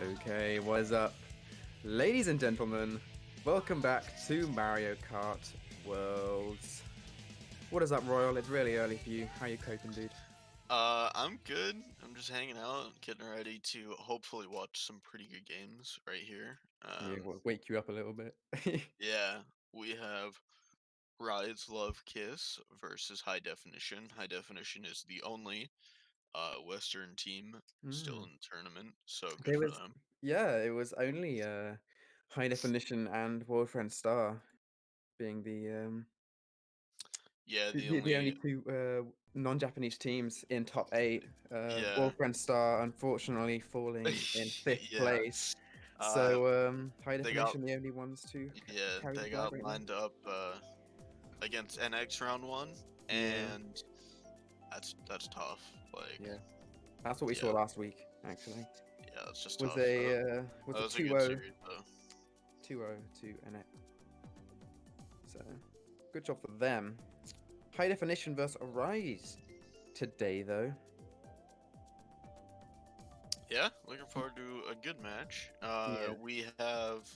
Okay, what is up? Ladies and gentlemen, welcome back to Mario Kart Worlds. What is up, Royal? It's really early for you. How you coping, dude? I'm good. I'm just hanging out, getting ready to hopefully watch some pretty good games right here. Yeah, wake you up a little bit. Yeah, we have RiZE Love Kiss versus High Definition. High Definition is the only Western team still Mm. in the tournament, so good There for was, them. yeah, it was only High Definition and World Friend Star being Yeah, the the only only two non-Japanese teams in top eight. yeah, World Friend Star unfortunately falling in fifth yeah. place. Uh, So High they got Definition the only ones to yeah, carry the they flag got right now. lined up against NX round one, Yeah, and that's tough. Like, yeah. That's what we saw yeah. last week, actually. Yeah, it's just Was tough. was That a was a good 2-0 series, though. 2-0 to NX. So good job for them. High Definition versus Arise today, though. Yeah, looking forward to a good match. Yeah. We have.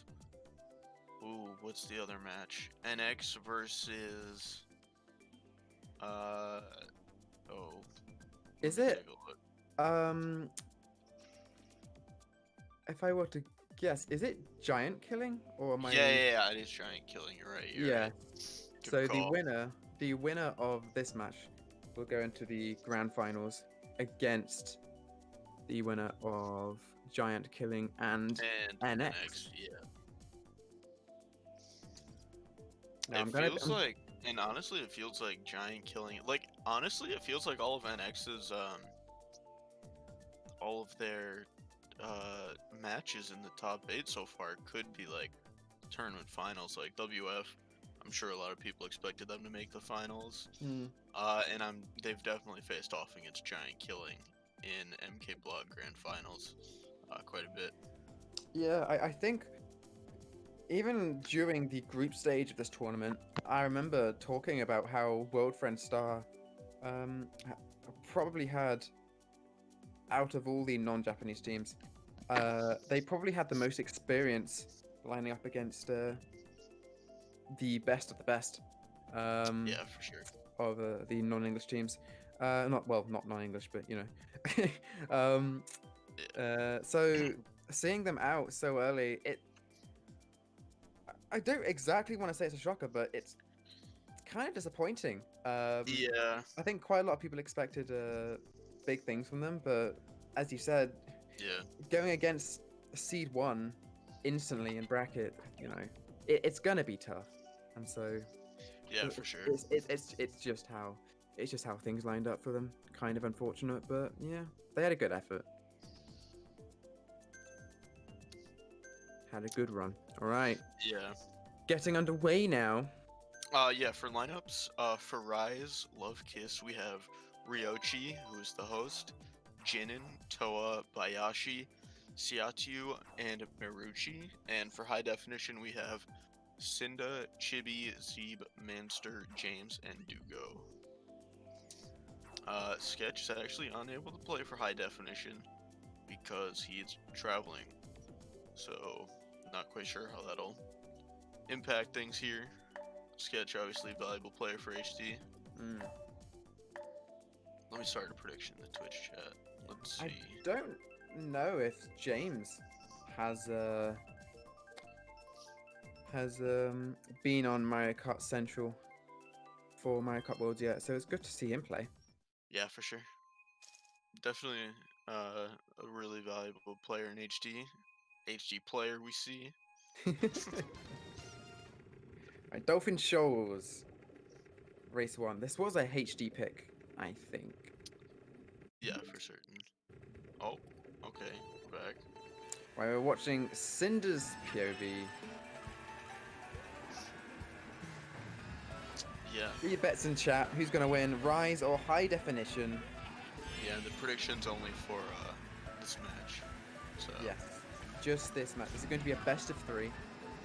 Ooh, what's the other match? NX versus. Uh. Oh, let Is me it take a look. um if I were to guess, is it giant killing or am Yeah, I? yeah, yeah. I just trying killing. You're right. You're Yeah. right. Good So call. the winner of this match will go into the grand finals against the winner of giant killing and And NX. NX, yeah. Now It I'm gonna feels like, and honestly, it feels like giant killing. Like, honestly, it feels like all of NX's all of their matches in the top eight so far could be like tournament finals. Like WF, I'm sure a lot of people expected them to make the finals. Hmm. And they've definitely faced off against Giant Killing in MK Block Grand Finals quite a bit. Yeah, I think even during the group stage of this tournament, I remember talking about how World Friend Star ha- probably had, out of all the non-Japanese teams, they probably had the most experience lining up against the best of the best Yeah, for sure. of the non-English teams. Not non-English, but you know. um, Yeah. so seeing them out so early, I don't exactly want to say it's a shocker, but it's kind of disappointing. Yeah, I think quite a lot of people expected big things from them, but as you said, yeah, going against seed one instantly in bracket, you know, it's gonna be tough, and so yeah, for sure. it's just how things lined up for them. Kind of unfortunate, but yeah, they had a good effort, had a good run. All right, Yeah. getting underway now. Yeah, for lineups, for Rise, Love Kiss, we have Ryochi, who is the host, Jinin, Toa, Bayashi, Siatu, and Maruchi. And for High Definition, we have Cynda, Chibi, Zeeb, Manster, James, and Dugo. Sketch is actually unable to play for High Definition because he's traveling, so not quite sure how that'll impact things here. Sketch, obviously, valuable player for HD. Mm. Let me start a prediction in the Twitch chat. Let's I see. don't know if James has been on Mario Kart Central for Mario Kart Worlds yet, so it's good to see him play. Yeah, for sure. Definitely a really valuable player in HD. HD player we see. Right, Dolphin Shoals, race one. This was a HD pick, I think. Yeah, for certain. Oh, okay. We're back. Right, we're watching Cynda's POV. Yeah. Get your bets in chat. Who's going to win, RiZE or High Definition? Yeah, the prediction's only for this match. So, Yes, just this match. This is going to be a best of three,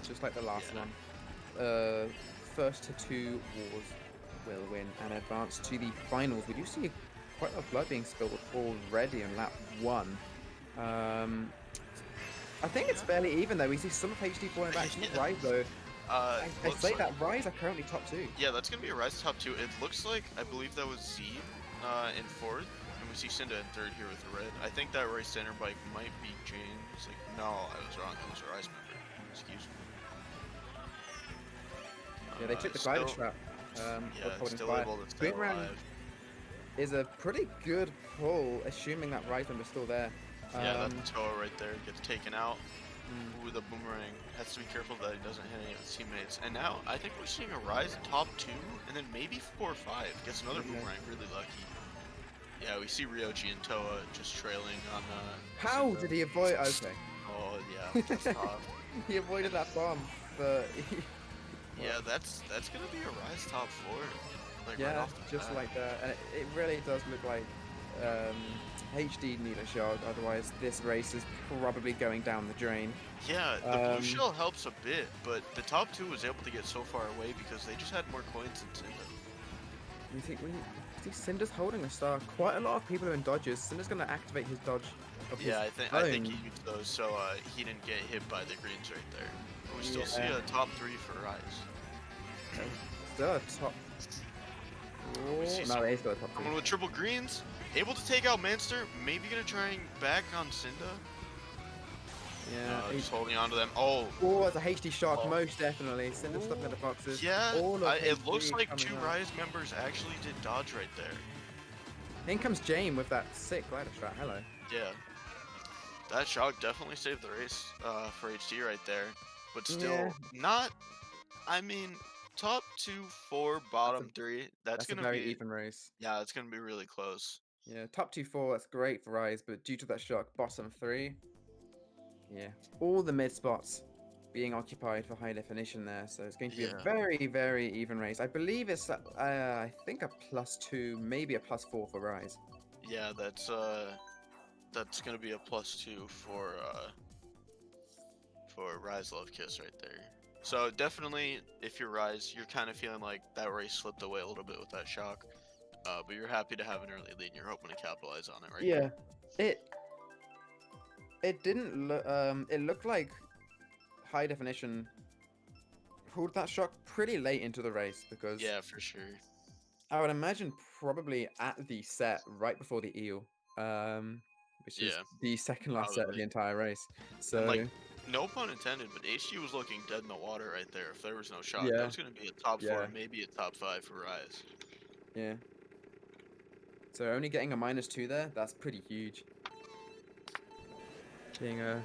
just like the last yeah. one. First to two wars will win and advance to the finals. We do see quite a lot of blood being spilled already on lap one. I think it's barely even though. We see some of HD falling back, some of Yeah. RiZE though. I Looks say like, that RiZE are currently top 2. yeah, that's gonna be a RiZE top 2. It looks like, I believe that was Z in 4th, and we see Cynda in 3rd here with the red. I think that race center bike might be James. Like, no, I was wrong. It was a RiZE member. Excuse me. Yeah, they took the glider Still, trap. yeah, Holding still fire. able to stay Boomerang alive. is a pretty good pull, assuming that RiZE member's still there. Yeah, that's Toa right there. Gets taken out. Mm. With a boomerang. Has to be careful that he doesn't hit any of his teammates. And now, I think we're seeing a RiZE top 2, and then maybe 4 or 5. Gets another boomerang, really lucky. Yeah, we see Ryochi and Toa just trailing on, How Cynda. did he avoid? Okay. Oh, yeah, gets off. He avoided that bomb, but Yeah, that's gonna be a RiZE top 4. Like, right yeah, off the just bat. like that. And it really does look like HD need a shot, otherwise this race is probably going down the drain. Yeah, the blue shell helps a bit, but the top 2 was able to get so far away because they just had more coins than Cynda. You think Cynda's holding a star? Quite a lot of people are in dodges. Cynda's gonna activate his dodge. Yeah, I think he used those so he didn't get hit by the greens right there. But we still see a top 3 for RiZE. Still a top. Oh, no, he's got a top 3. Someone with triple greens, able to take out Manster, maybe gonna try and back on Cynda. Yeah, just holding on to them. Oh, it's a HD shock, most definitely. Cynda's stuck in the boxes. yeah, it looks like 2 out. RiZE members actually did dodge right there. In comes Jane with that sick glider strat. Hello. Yeah. That shock definitely saved the race for HD right there. But still, not, I mean, top 2, 4, bottom 3. That's a going to very be, even race. yeah, it's going to be really close. Yeah, top 2, 4, that's great for RiZE, but due to that shock, bottom 3, yeah, all the mid spots being occupied for high definition there, so it's going to be a very, very even race. I believe it's, I think a +2, maybe a +4 for RiZE. Yeah, that's gonna be a +2 for RiZE Love Kiss right there. So definitely, if you're RiZE, you're kind of feeling like that race slipped away a little bit with that shock, but you're happy to have an early lead and you're hoping to capitalize on it, right? Yeah, it didn't look. It looked like high definition pulled that shock pretty late into the race because yeah, for sure. I would imagine probably at the set right before the eel, which is the second last set of the entire race. So, and like, no pun intended, but HD was looking dead in the water right there. If there was no shock, that was going to be a top 4, maybe a top 5 for RiZE. Yeah. So only getting a -2 there, that's pretty huge. Being a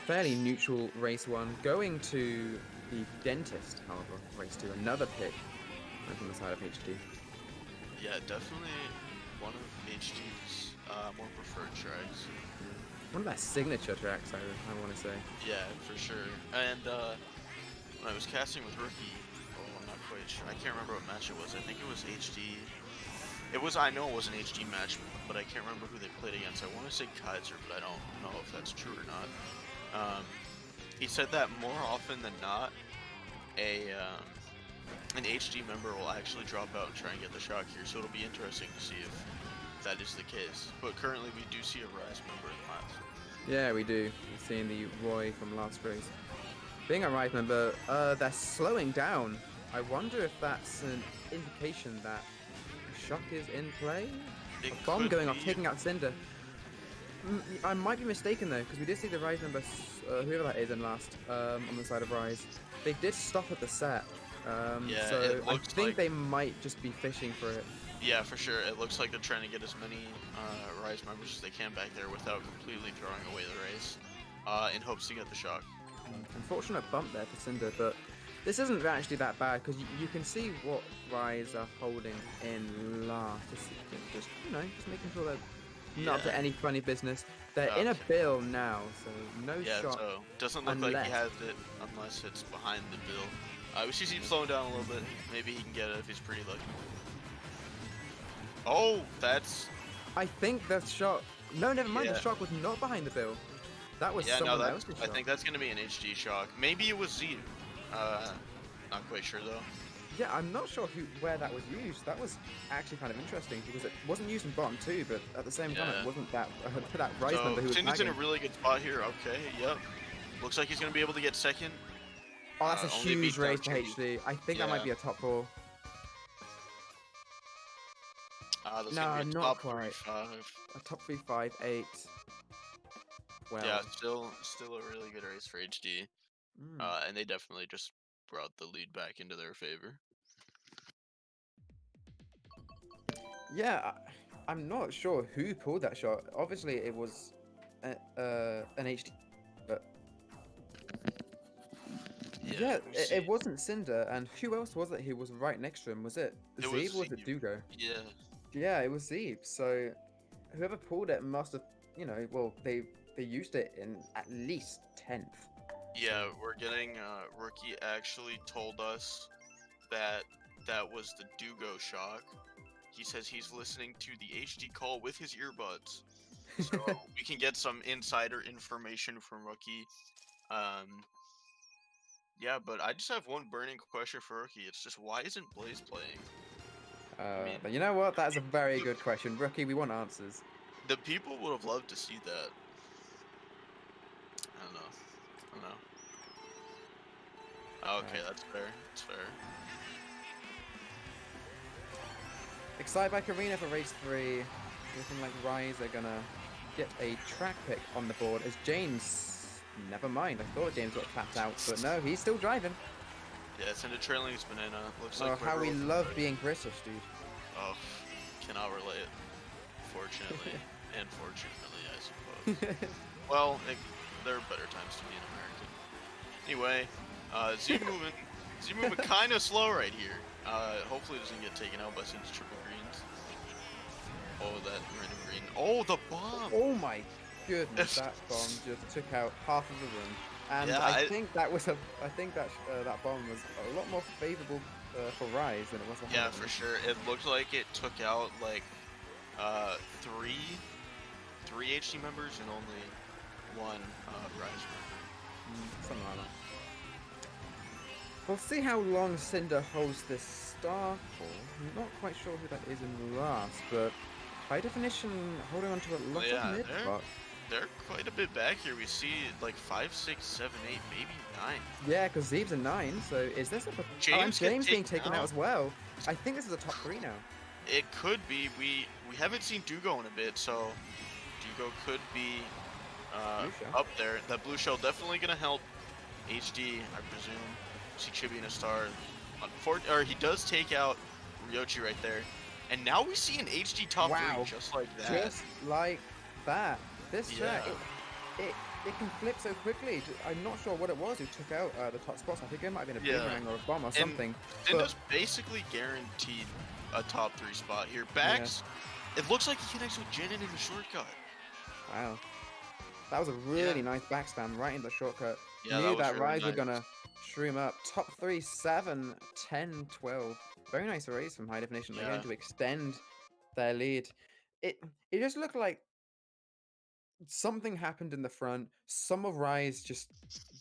fairly neutral race 1, going to the dentist, however, race 2, another pick from the side of HD. Yeah, definitely one of HD's more preferred tracks. One of their signature tracks, I want to say. Yeah, for sure. And when I was casting with Rookie, I'm not quite sure. I can't remember what match it was. I think it was HD. I know it was an HD match, but I can't remember who they played against. I want to say Kaiser, but I don't know if that's true or not. He said that more often than not, an HD member will actually drop out and try and get the shock here, so it'll be interesting to see if that is the case. But currently, we do see a RiZE member in last. Yeah, we do. We're seeing the Roy from last race. Being a RiZE member, they're slowing down. I wonder if that's an indication that shock is in play. A bomb going off, taking out Cynda. I might be mistaken though, because we did see the RiZE member, whoever that is, in last on the side of RiZE. They did stop at the set, so I think they might just be fishing for it. Yeah, for sure. It looks like they're trying to get as many RiZE members as they can back there without completely throwing away the race, in hopes to get the shock. Unfortunate bump there for Cynda, but this isn't actually that bad because you can see what RiZE are holding in last. Just making sure they're not up to any funny business. They're in a bill now, so no shot. So doesn't look like he has it unless it's behind the bill. We see him slowing down a little bit. Maybe he can get it if he's pretty lucky. Oh, that's. I think that shot. No, never mind. The shock was not behind the bill. That was someone else's shot. I think that's gonna be an HD shock. Maybe it was Z. Not quite sure though. Yeah, I'm not sure where that was used. That was actually kind of interesting because it wasn't used in bottom 2, but at the same time, it Yeah. wasn't that that RiZE So member who was Cynda's in a tagging. really good spot here. Okay, yep. Looks like he's gonna be able to get second. Oh, that's a Only huge beat down race for Chibi. HD. I think that might Yeah. be a top 4. That's gonna be No, a not top 3, quite. 5. A top 3, 5, 8, Yeah, 12. still a really good race for HD. Mm. And they definitely just brought the lead back into their favor. Yeah, I'm not sure who pulled that shot. Obviously, it was an HD, but Yeah, yeah, we see. it wasn't Cynda. And who else was it who was right next to him? Was it It was Zeeb or was it Zeke. Dugo? Yeah. Yeah, it was Zeeb. So whoever pulled it must have, well, they used it in at least 10th. Yeah, we're getting Rookie actually told us that that was the Dugo shock. He says he's listening to the HD call with his earbuds. So we can get some insider information from Rookie. Um yeah, but I just have one burning question for Rookie. It's just why isn't Blaze playing? I mean, But you know what? That's a very good question, Rookie. We want answers. the people would have loved to see that. I don't know. I don't know. Okay, Right. that's fair. That's fair. Excitebike Arena for race 3. Looking like RiZE are gonna get a track pick on the board as James. Never mind, I thought James got tapped out, but no, he's still driving. Yeah, it's in a trailing banana. Looks Oh, like how we Quiver love will- being British, dude. Oh, cannot relate. Fortunately, and fortunately, I suppose. Well, there are better times to be an American. Anyway, Z moving kind of slow right here. Hopefully it doesn't get taken out by Cinda's triple greens. Oh, that random green. Oh, the bomb! Oh my goodness, that bomb just took out half of the room. And Yeah, I think that was that bomb was a lot more favorable for RiZE than it was for yeah, Hydro. for sure. It looked like it took out like three HD members and only one RiZE member. Something like that. We'll see how long Cynda holds this star for. I'm not quite sure who that is in last, but high definition holding on to a lot Yeah, of mid spot. they're quite a bit back here. We see like 5, 6, 7, 8, maybe 9. Yeah, because Zeeb's a 9, so is this a... James and James get being taken taken out out. as well. I think this is a top 3 now. It could be. We haven't seen Dugo in a bit, so Dugo could be Blue shell. up there. That blue shell definitely gonna help HD, I presume. See Chibi in a star. Or he does take out Ryochi right there. And now we see an HD top 3 just like that. Just like that. This track, Yeah. it can flip so quickly. I'm not sure what it was who took out the top spots. I think it might have been a Yeah. boomerang or a bomb or something. Cinda's basically guaranteed a top 3 spot here. Bax, it looks like he connects with Jinin in the shortcut. Wow. That was a really nice back spam right in the shortcut. Yeah, Knew that was that really RiZE were nice. gonna shroom up. Top 3, 7, 10, 12. Very nice race from High Definition. They're Yeah. going to extend their lead. It just looked like something happened in the front. Some of RiZE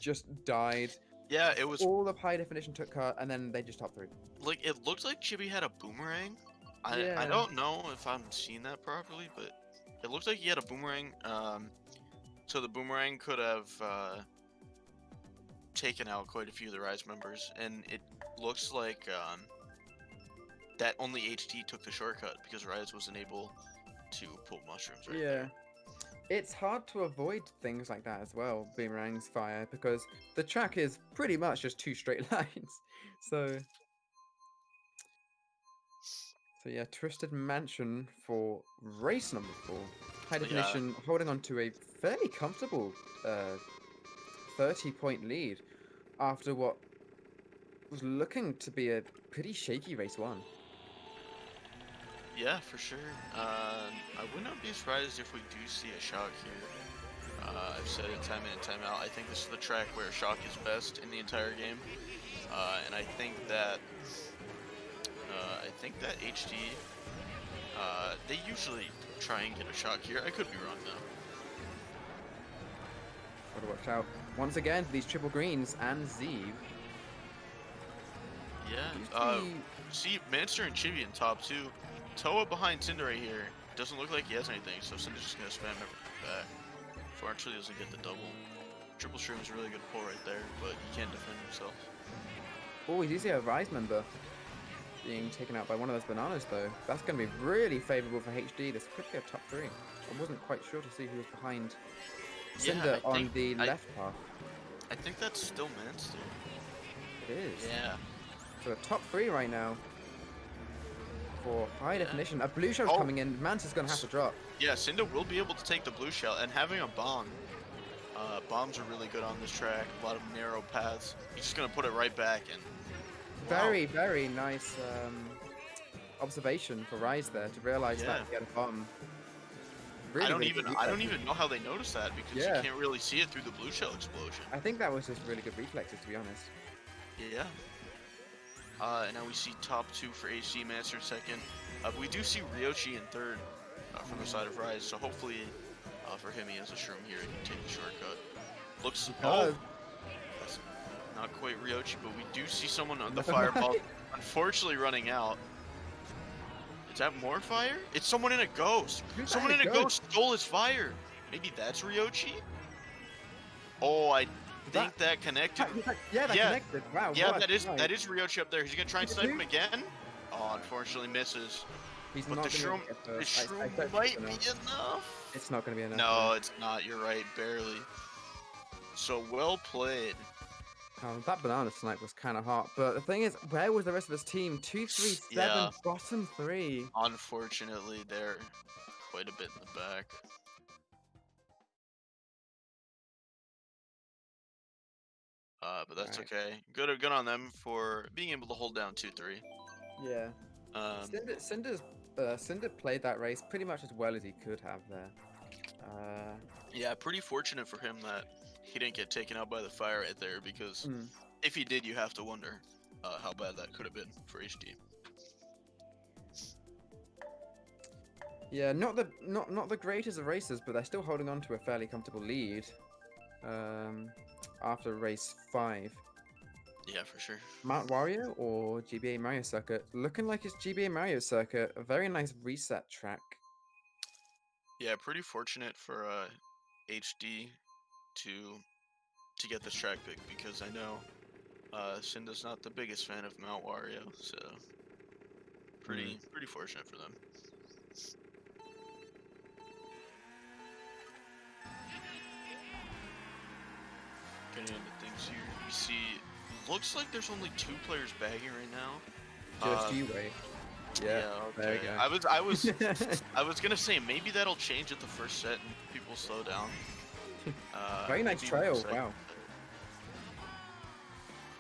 just died. Yeah, it was All of High Definition took cut, and then they just top 3. like it looked like Chibi had a boomerang. I Yeah. don't know if I'm seeing that properly, but it looks like he had a boomerang. So the boomerang could have taken out quite a few of the RiZE members, and it looks like that only HT took the shortcut because RiZE wasn't able to pull mushrooms right there. It's hard to avoid things like that as well, boomerangs fire, because the track is pretty much just 2 straight lines. So yeah, Twisted Mansion for race number 4. High Definition holding on to a fairly comfortable 30-point lead after what was looking to be a pretty shaky race 1. Yeah, for sure. I would not be surprised if we do see a shock here. I've said it time in and time out. I think this is the track where shock is best in the entire game, and I think that HD they usually try and get a shock here. I could be wrong though. Gotta watch out once again for these triple greens and Zeeb. Yeah. You See, Manster and Chibi in top 2. Toa behind Cynda right here. Doesn't look like he has anything, so Cynda's just gonna spam everything back. Fortunately, doesn't get the double. Triple stream is a really good pull right there, but he can't defend himself. Oh, we do see a RiZE member being taken out by one of those bananas, though. That's going to be really favorable for HD. This could be a top 3. I wasn't quite sure to see who was behind Cynda on the left path. I think that's still Manster. It is. Yeah. So a top 3 right now for high definition. A blue shell's coming in. Manta's going to have to drop. Yeah, Cynda will be able to take the blue shell, and having a bomb. Bombs are really good on this track. A lot of narrow paths. He's just going to put it right back and... Very, very nice observation for RiZE there to realize that he had a bomb. Really, I don't even know how they noticed that because you can't really see it through the blue shell explosion. I think that was just really good reflexes, to be honest. Yeah. And now we see top 2 for HD, Manster in second. But we do see Ryochi in third from the side of RiZE, so hopefully for him he has a shroom here and he can take the shortcut. Looks... Oh! That's not quite Ryochi, but we do see someone on the fireball unfortunately running out. Is that more fire? It's someone in a ghost. Someone in a ghost stole his fire. Maybe that's Ryochi? Oh, I think that connected. Yeah, that connected. Wow. Yeah, that is Ryochi up there. He's gonna try and snipe him again. Oh, unfortunately misses. He's but not the shroom might be enough. It's not gonna be enough. No, it's not. You're right, barely. So well played. That banana snipe was kind of hot, but the thing is, where was the rest of his team? 2, 3, 7, bottom 3. Unfortunately, they're quite a bit in the back. But that's okay. Good on them for being able to hold down 2-3. Yeah. Cynda played that race pretty much as well as he could have there. Yeah, pretty fortunate for him that he didn't get taken out by the fire right there, because if he did, you have to wonder how bad that could have been for HD. Yeah, not the greatest of races, but they're still holding on to a fairly comfortable lead after race 5. Yeah, for sure. Mount Wario or GBA Mario Circuit? Looking like it's GBA Mario Circuit. A very nice reset track. Yeah, pretty fortunate for HD to get this track pick, because I know Cynda's not the biggest fan of Mount Wario, so pretty fortunate for them. Getting into things here, we see looks like there's only 2 players bagging right now. Just you wait. Yeah, okay. There you go. I was gonna say maybe that'll change at the first set and people slow down. Very nice trail. Wow.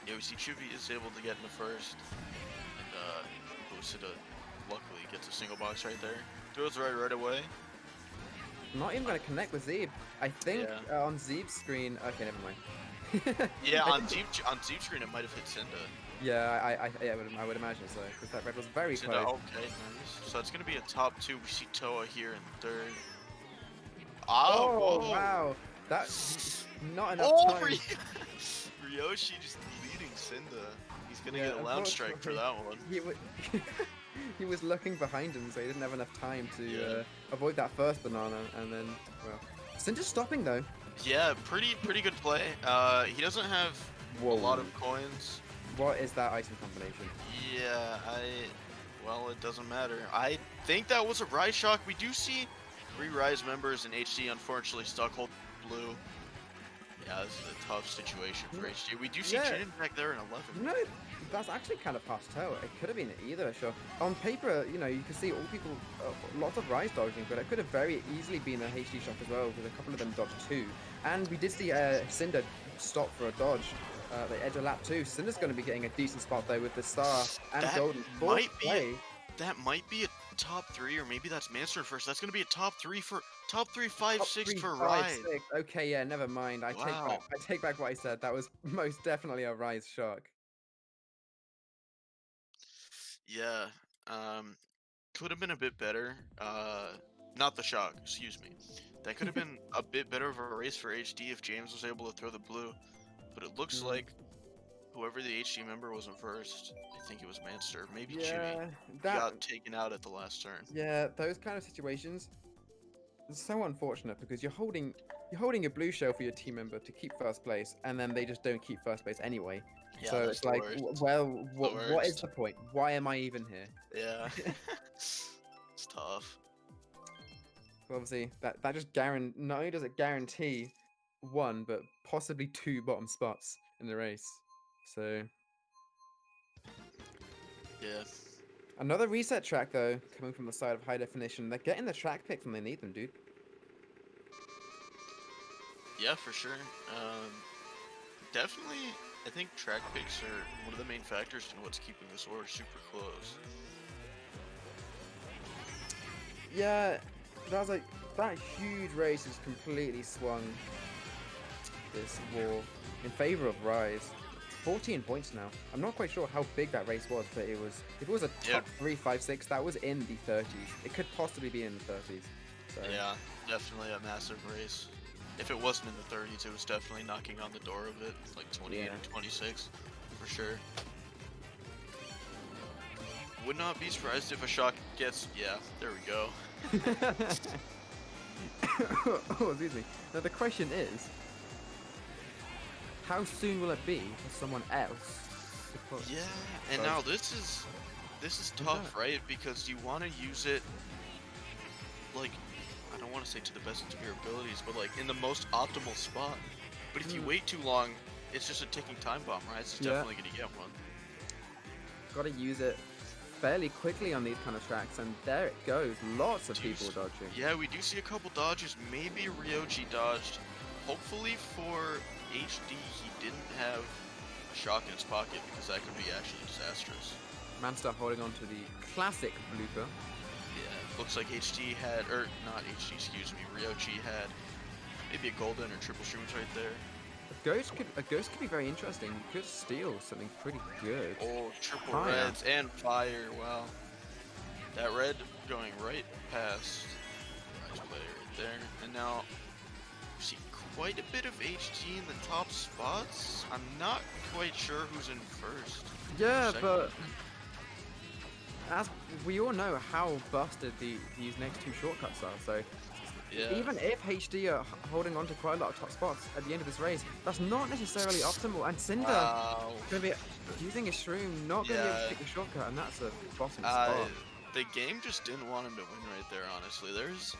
Yeah, we see Chibi is able to get in the first, and Lucida luckily gets a single box right there. Throws right away. Not even gonna connect with Zeeb. I think on Zeeb's screen. Okay, never mind. Yeah, on Zeeb's screen it might have hit Cynda. Yeah, I would imagine so, because that red was very Cynda, close. Okay, nice. So it's gonna be a top 2. We see Toa here in third. Oh, wow. That's not enough time. Ryoshi just leading Cynda. He's gonna get a lounge strike for that one. He was looking behind him, so he didn't have enough time to avoid that first banana, and then, well. Cynda's stopping, though. Yeah, pretty good play. He doesn't have a lot of coins. What is that item combination? Yeah, well, it doesn't matter. I think that was a RiZE shock. We do see 3 RiZE members in HD unfortunately stuck hold blue. Yeah, this is a tough situation for HD. We do see Jin back there in 11. No, that's actually kind of past toe. It could have been either, sure. On paper, you can see all people, lots of RiZE dodging, but it could have very easily been a HD shock as well, with a couple of them dodged too. And we did see Cynda stop for a dodge. They edge a lap too. Cynda's going to be getting a decent spot though with the star and golden. That might be a top 3, or maybe that's Manster first. That's going to be a top 3 for 5, 6 for RiZE. Okay, yeah, never mind. I take back what I said. That was most definitely a RiZE shock. Yeah, could have been a bit better. Not the shock, excuse me. That could have been a bit better of a race for HD if James was able to throw the blue. But it looks like whoever the HG member was in first, I think it was Manster, maybe Jimmy. Yeah, He that. got taken out at the last turn. Yeah, those kind of situations. It's so unfortunate because you're holding a blue shell for your team member to keep first place, and then they just don't keep first place anyway. Yeah, So that's it's the like, worst. well, The what is worst. the point? Why am I even here? Yeah. It's tough. Obviously, that just not only does it guarantee one, but possibly two bottom spots in the race. So Yeah. another reset track though, coming from the side of high definition. They're getting the track picks when they need them, dude. Yeah, for sure. Definitely, I think track picks are one of the main factors in what's keeping this war super close. Yeah, that huge race has completely swung this war in favor of RiZE. It's 14 points now. I'm not quite sure how big that race was, but if it was a top 3, 5, 6, that was in the 30s. It could possibly be in the 30s. So. Yeah, definitely a massive race. If it wasn't in the 30s, it was definitely knocking on the door of it, like 28 and 26, for sure. Would not be surprised if a shock gets. Yeah, there we go. Oh, excuse me. Now the question is, how soon will it be for someone else to push? Yeah, and now this is tough, right? Because you want to use it, like, I don't want to say to the best of your abilities, but like in the most optimal spot. But if you wait too long, it's just a ticking time bomb, right? It's definitely gonna get one. Gotta use it fairly quickly on these kind of tracks, and there it goes. Lots of people dodging. Yeah, we do see a couple dodges. Maybe RiZE dodged. Hopefully for HD, he didn't have a shock in his pocket, because that could be actually disastrous. Manster holding on to the classic blooper. Yeah, looks like HD had, or not HD, excuse me, RiZE had maybe a golden or triple shrooms right there. A ghost could be very interesting. You could steal something pretty good. Oh, triple reds and fire, wow. That red going right past RiZE player right there. And now we see quite a bit of HD in the top spots. I'm not quite sure who's in first. Yeah, but as we all know how busted these next two shortcuts are, so even if HD are holding on to quite a lot of top spots at the end of this race, that's not necessarily optimal. And Cynda going to be using his shroom, not going to be able to pick the shortcut, and that's a bottom spot. The game just didn't want him to win right there, honestly. There's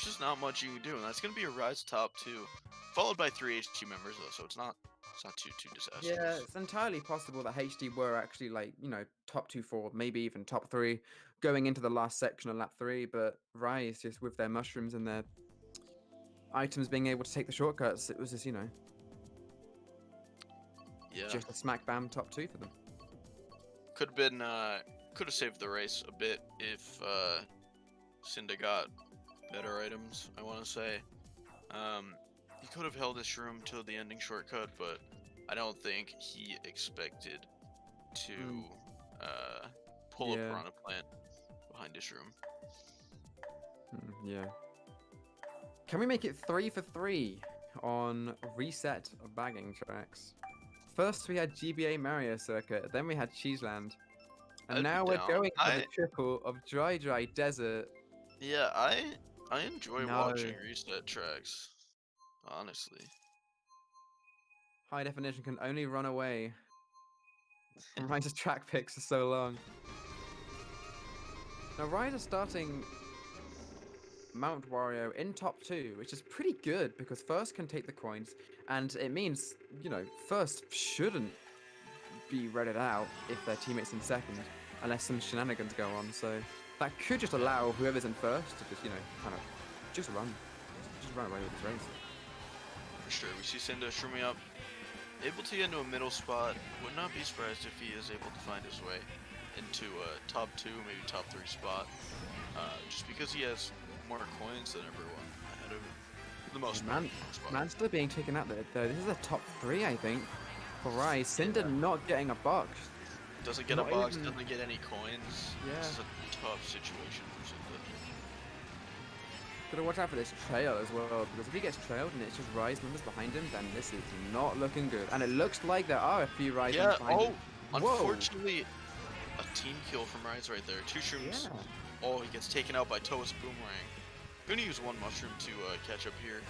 just not much you can do, and that's going to be a RiZE top 2, followed by 3 HD members, though, so it's not too disastrous. Yeah, it's entirely possible that HD were actually, like, you know, top 2, 4, maybe even top 3 going into the last section of lap 3, but RiZE, just with their mushrooms and their items being able to take the shortcuts, it was just, you know, just a smack bam top 2 for them. Could have saved the race a bit if Cynda got better items, I want to say. He could have held his shroom till the ending shortcut, but I don't think he expected to pull a piranha plant behind his shroom. Yeah. Can we make it 3 for 3 on reset of bagging tracks? First we had GBA Mario Circuit, then we had Cheeseland, and now we're going for the triple of Dry Desert. Yeah, I enjoy watching reset tracks, honestly. High definition can only run away from RiZE's track picks for so long. Now RiZE is starting Mount Wario in top 2, which is pretty good because first can take the coins, and it means, you know, first shouldn't be redded out if their teammates in second, unless some shenanigans go on. So that could just allow whoever's in first to just, you know, kind of just run away with this race. For sure, we see Cynda shrooming up, able to get into a middle spot. Would not be surprised if he is able to find his way into a top 2, maybe top 3 spot, just because he has more coins than everyone ahead of him. For the most part. Man's still being taken out there, though. This is a top 3, I think, for RiZE. Cynda not getting a box. Doesn't get a box, doesn't get any coins. Yeah. This is a tough situation for Gotta watch out for this trail as well, because if he gets trailed and it's just RiZE numbers behind him, then this is not looking good. And it looks like there are a few RiZE Yeah. numbers behind Oh, him. Whoa! unfortunately, a team kill from RiZE right there. Two shrooms. Yeah. Oh, he gets taken out by Toa's boomerang. Gonna use one mushroom to catch up here.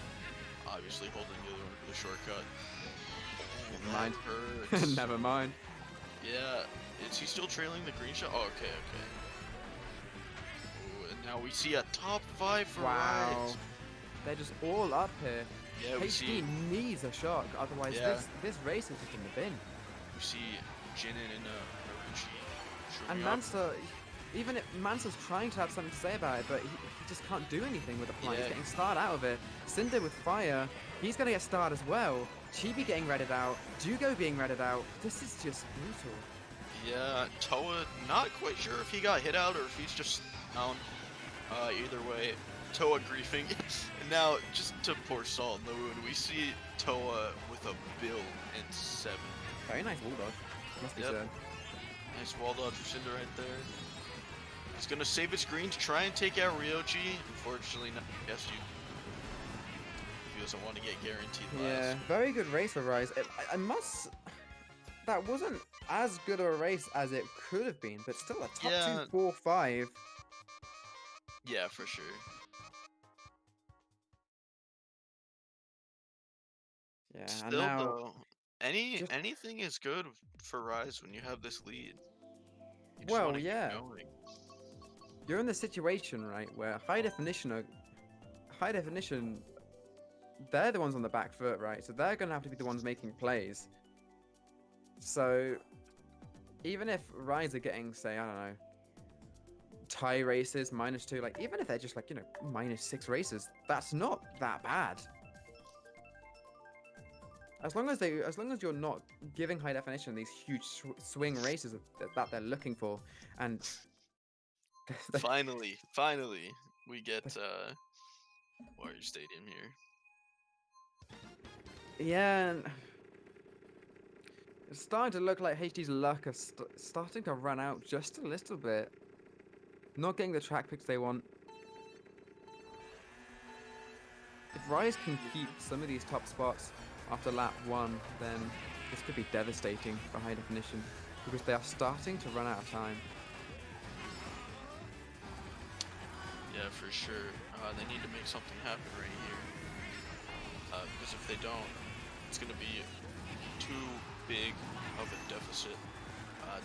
Obviously holding the other one for the shortcut. Oh, Never mind. Hurts. Never mind. Yeah. Is he still trailing the green shot? Oh, okay, okay. Ooh, and now we see a top 5 for Wow. RiZE. They're just all up here. Yeah, we HD see needs a shock, otherwise Yeah. this race is just in the bin. Jinin and Marucci. And Mansa, even if Mansa's trying to have something to say about it, but he just can't do anything with the plant. Yeah. He's getting starred out of it. Cynda with fire, he's gonna get starred as well. Chibi getting redded out. Jugo being redded out. This is just brutal. Yeah, Toa, not quite sure if he got hit out or if he's just down. Either way, Toa griefing. And now, just to pour salt in the wound, we see Toa with a build in 7. Very nice wall dodge, must be Yep. said. Nice wall dodge for Cynda right there. He's gonna save his green to try and take out Ryochi. Unfortunately, not yes, you. He doesn't want to get guaranteed Yeah, last. very good race for RiZE. I must. That wasn't as good of a race as it could have been, but still a top Yeah. 2, 4, 5. Yeah, for sure. Yeah, and Still now though, just anything is good for RiZE when you have this lead. You just well, want to keep yeah. going. You're in the situation, right, where high definition, they're the ones on the back foot, right? So they're gonna have to be the ones making plays. So even if RiZE are getting, say, I don't know, tie races, -2, like even if they're just like, you know, -6 races, that's not that bad. As long as you're not giving high definition these huge swing races that they're looking for, and Finally, we get Warrior Stadium here. yeah, and it's starting to look like HD's luck is starting to run out just a little bit. Not getting the track picks they want. If RiZE can keep some of these top spots after lap 1, then this could be devastating for high definition, because they are starting to run out of time. Yeah, for sure. They need to make something happen right here. Because if they don't, it's going to be too big of a deficit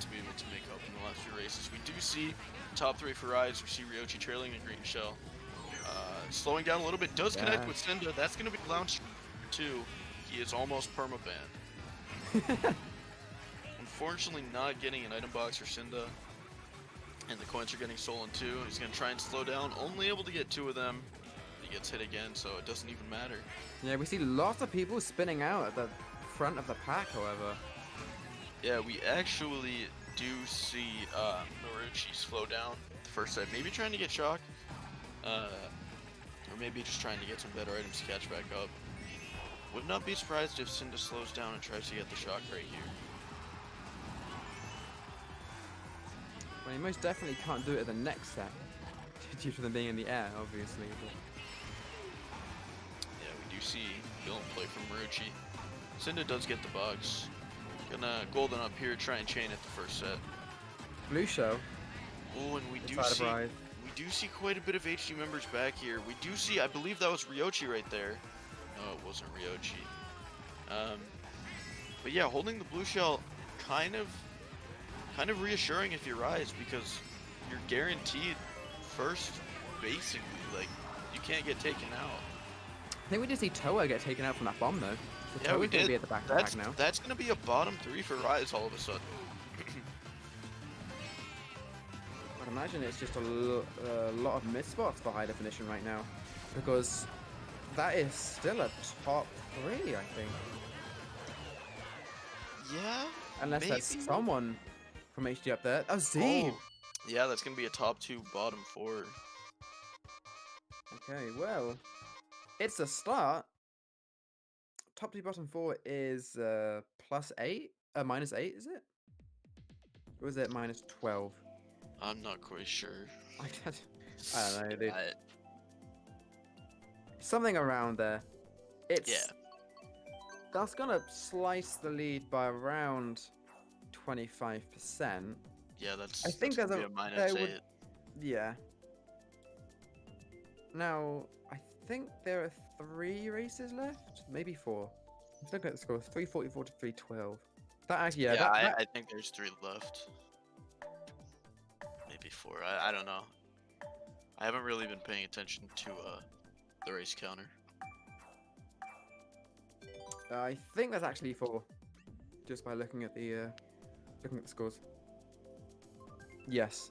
to be able to make up in the last few races. We do see top 3 for RiZE. We see Ryochi trailing the green shell. Slowing down a little bit. Does connect with Cynda. That's going to be lounge 2. He is almost permabanned. Unfortunately, not getting an item box for Cynda. And the coins are getting stolen too. He's going to try and slow down. Only able to get 2 of them. He gets hit again, so it doesn't even matter. Yeah, we see lots of people spinning out at the front of the pack, however. Yeah, we actually do see Marucci slow down the first set. Maybe trying to get shock. Or maybe just trying to get some better items to catch back up. Would not be surprised if Cynda slows down and tries to get the shock right here. Well, you most definitely can't do it at the next set, due to them being in the air, obviously. But yeah, we do see Villain play from Marucci. Cynda does get the box. Gonna golden up here, try and chain it the first set. Blue show. Oh, and we do see quite a bit of HD members back here. We do see, I believe that was Ryochi right there. No, it wasn't Ryochi. But yeah, holding the blue shell kind of reassuring if you're RiZE, because you're guaranteed first, basically. Like, you can't get taken out. I think we did see Toa get taken out from that bomb, though. So Yeah, we Toa's gonna did. be at the back of the pack now. That's gonna be a bottom 3 for RiZE all of a sudden. I'd imagine it's just a lot of mid spots for high definition right now, because that is still a top 3, I think. Yeah. Unless maybe. there's someone from HD up there. Oh, Z! Oh, yeah, that's gonna be a top 2, bottom 4. Okay, well, it's a start. Top 2, bottom 4 is +8? -8, is it? Or is it -12? I'm not quite sure. I don't know, dude. something around there. Yeah. That's gonna slice the lead by around 25%. Yeah, I that's think gonna there's be a a minus there would 8. yeah. Now I think there are 3 races left, maybe 4. Let's look at the scores: 344 to 312. Yeah, Yeah, that I think there's 3 left. Maybe 4. I don't know. I haven't really been paying attention to the race counter. I think that's actually 4, just by looking at the scores. Yes,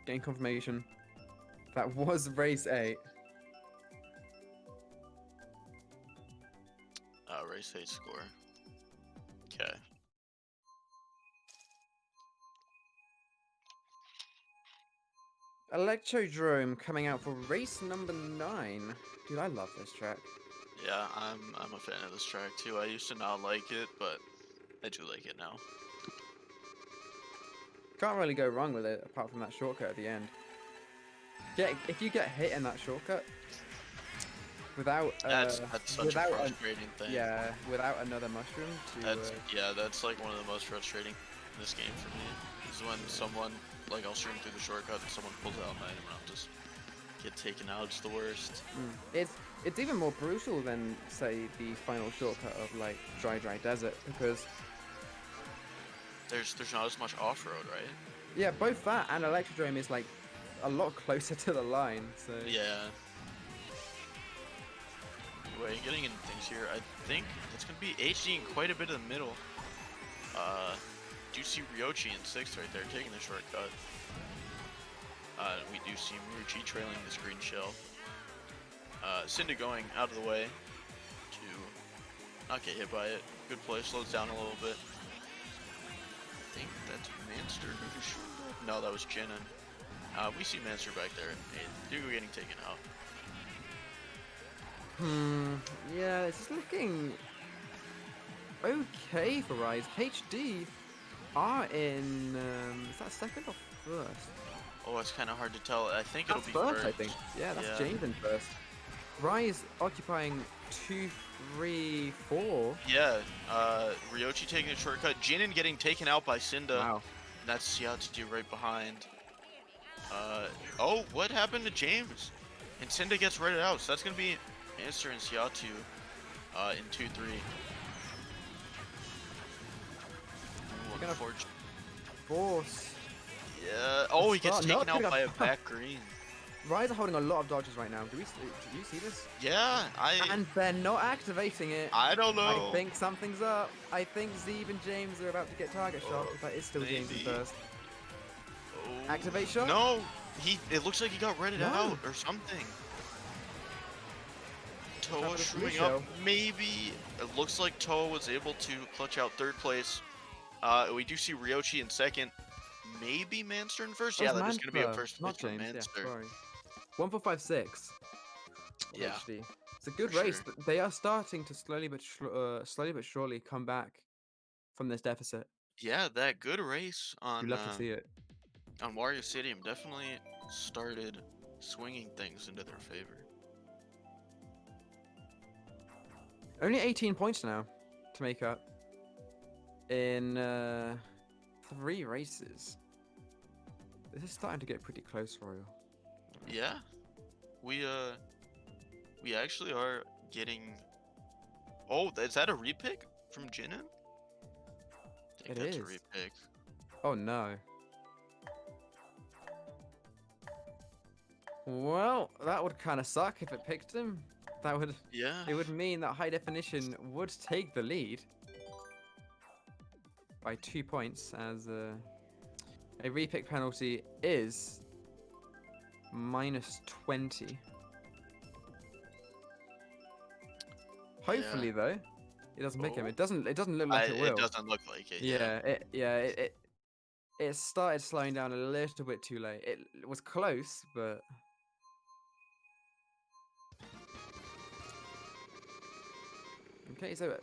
getting confirmation. That was race 8. Race 8 score. Okay. Electrodrome coming out for race number 9. Dude, I love this track. Yeah, I'm a fan of this track too. I used to not like it, but I do like it now. Can't really go wrong with it apart from that shortcut at the end. If you get hit in that shortcut without That's such a frustrating thing. yeah, without another mushroom to That's like one of the most frustrating in this game for me. Is when someone, like, I'll stream through the shortcut and someone pulls out an item and I'll just get taken out. It's the worst. It's even more brutal than, say, the final shortcut of like Dry Desert, because there's not as much off-road, right? yeah, both that and Electrodrome is like a lot closer to the line, so Yeah. Anyway, getting into things here, I think it's gonna be HD in quite a bit of the middle. Do you see Ryochi in 6th right there, taking the shortcut? We do see Maruchi trailing this green shell. Cynda going out of the way to not get hit by it. Good play, slows down a little bit. I think that's Manster who showed up. No, that was Jinin. We see Manster back there, and Dugo getting taken out. yeah, it's looking okay for RiZE. HD are in is that 2nd or 1st? Oh, it's kind of hard to tell. I think That's it'll be first, I think. Yeah, that's James in 1st. RiZE occupying 2, 3, 4. Yeah, Ryochi taking a shortcut. Jinin getting taken out by Cynda. Wow. That's Siatsu right behind. Oh, what happened to James? And Cynda gets rated out, so that's gonna be Manster and Siatsu in 2-3. Gonna force. Yeah. Oh, he gets taken out by a back green. RiZE are holding a lot of dodges right now. Do you see this? Yeah, And they're not activating it. I don't know. I think something's up. I think Zeeb and James are about to get target shot. If that is still James in 1st. Oh. Activate shot? No, it looks like he got redded out or something. Toa shooting up, maybe. It looks like Toa was able to clutch out 3rd place. We do see Ryochi in 2nd. Maybe Manster in 1st? Yeah, that is going to be a 1st place for Manster. Yeah, sorry. 1456. Yeah. HD. It's a good race. Sure. They are starting to slowly but surely come back from this deficit. Yeah, that good race on. You'd love to see it. On Wario Stadium definitely started swinging things into their favor. Only 18 points now to make up in 3 races. This is starting to get pretty close, Royal. Yeah, we actually are getting. Oh, is that a repick from Jinin? I think that's a repick. Oh no. Well, that would kind of suck if it picked him. That would. Yeah. It would mean that High Definition would take the lead by 2 points, as a repick penalty is -20. Hopefully, though, it doesn't pick him. It doesn't look like it will. It doesn't look like it. It started slowing down a little bit too late. It was close, but. Okay, so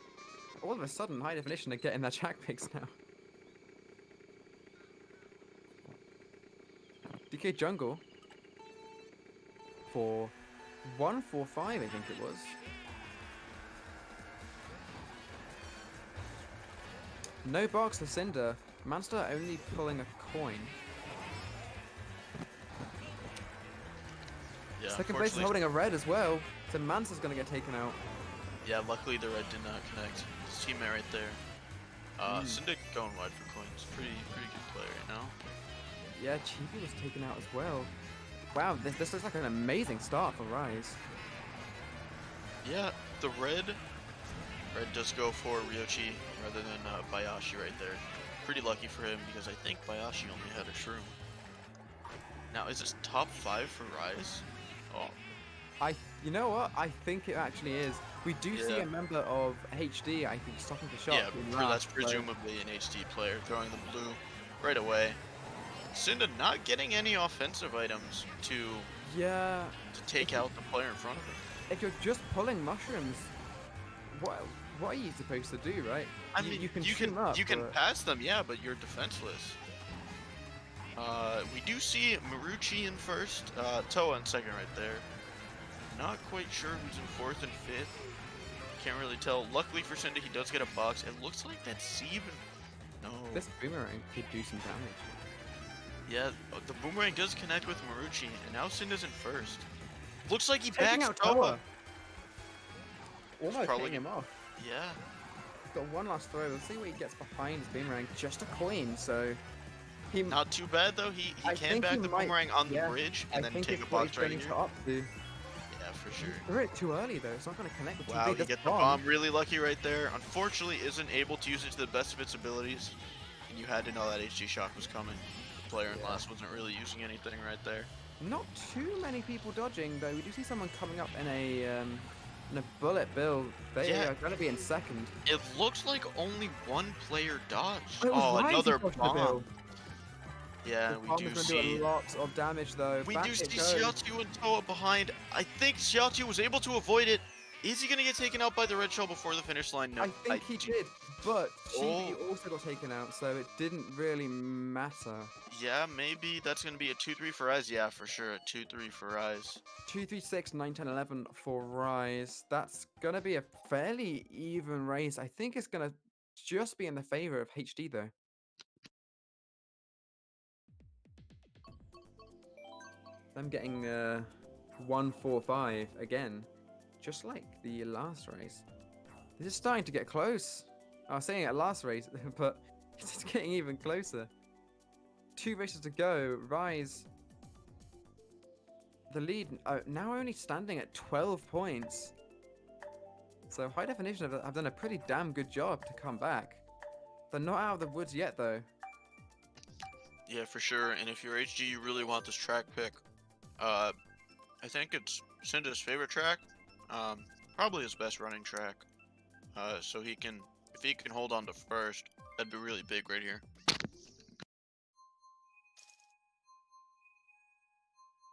all of a sudden, High Definition are getting their track picks now. DK Jungle for 145, I think it was. No box for Cynda. Monster only pulling a coin. Yeah, Second place is unfortunately. holding a red as well. So Mansa's gonna get taken out. Yeah, luckily the red did not connect. His teammate right there. Cynda going wide for coins. Pretty good play right now. Yeah, Chibi was taken out as well. Wow, this looks like an amazing start for RiZE. Yeah, the red does go for Ryochi rather than Bayashi right there. Pretty lucky for him because I think Bayashi only had a shroom. Now, is this top 5 for RiZE? Oh, You know what? I think it actually is. We do see Yeah. a member of HD, I think, stopping the shot. yeah, in that's last, so- presumably an HD player throwing the blue right away. Cynda not getting any offensive items to Yeah, take out the player in front of him. if you're just pulling mushrooms, what are you supposed to do, right? I mean, you can shoot 'em up, you can but- pass them, yeah, but you're defenseless. We do see Marucci in first, Toa in second right there. Not quite sure who's in fourth and fifth. Can't really tell. Luckily for Cynda, he does get a box. It looks like that Sieve. No. This boomerang could do some damage. Yeah, the boomerang does connect with Marucci, and now Cynda's in first. Looks like he Taking backs out Toa. Toa. Almost probably- hitting him off. Yeah. He's got one last throw. Let's see what he gets behind his boomerang. Just a coin, so he. Not too bad though. He I can think back he the might- boomerang on the yeah, bridge I and then think take it's a what box he's right going here. to opt to. Yeah, for sure. Threw it too early though. It's not going to connect with Wow, too he big. gets the bomb. Really lucky right there. Unfortunately, isn't able to use it to the best of its abilities. And you had to know that HG shock was coming. The player in last wasn't really using anything right there. Not too many people dodging though. We do see someone coming up in a bullet bill. They Yeah. are going to be in second. It looks like only one player dodged. It was Oh, RiZE who another dodged the bomb. bill. Yeah, The we bomb do is going to see. do a lot of damage though. We Back do it see goes. Xiaotu and Toa behind. I think Xiaotu was able to avoid it. Is he gonna get taken out by the red shell before the finish line? No. I think he do- did, but Chibi Oh. also got taken out, so it didn't really matter. Yeah, maybe that's gonna be a 2-3 for RiZE. Yeah, for sure, a 2-3 for RiZE. 2, 3, 6, 9, 10, 11 for RiZE. That's going to be a fairly even race. I think it's going to just be in the favor of HD, though. I'm getting 145 again, just like the last race. This is starting to get close. I was saying it last race, but it's getting even closer. 2 races to go. RiZE, the lead, now only standing at 12 points. So High Definition have done a pretty damn good job to come back. They're not out of the woods yet, though. Yeah, for sure. And if you're HG, you really want this track pick. I think it's Cynda's favorite track. Probably his best running track. So if he can hold on to first, that'd be really big right here.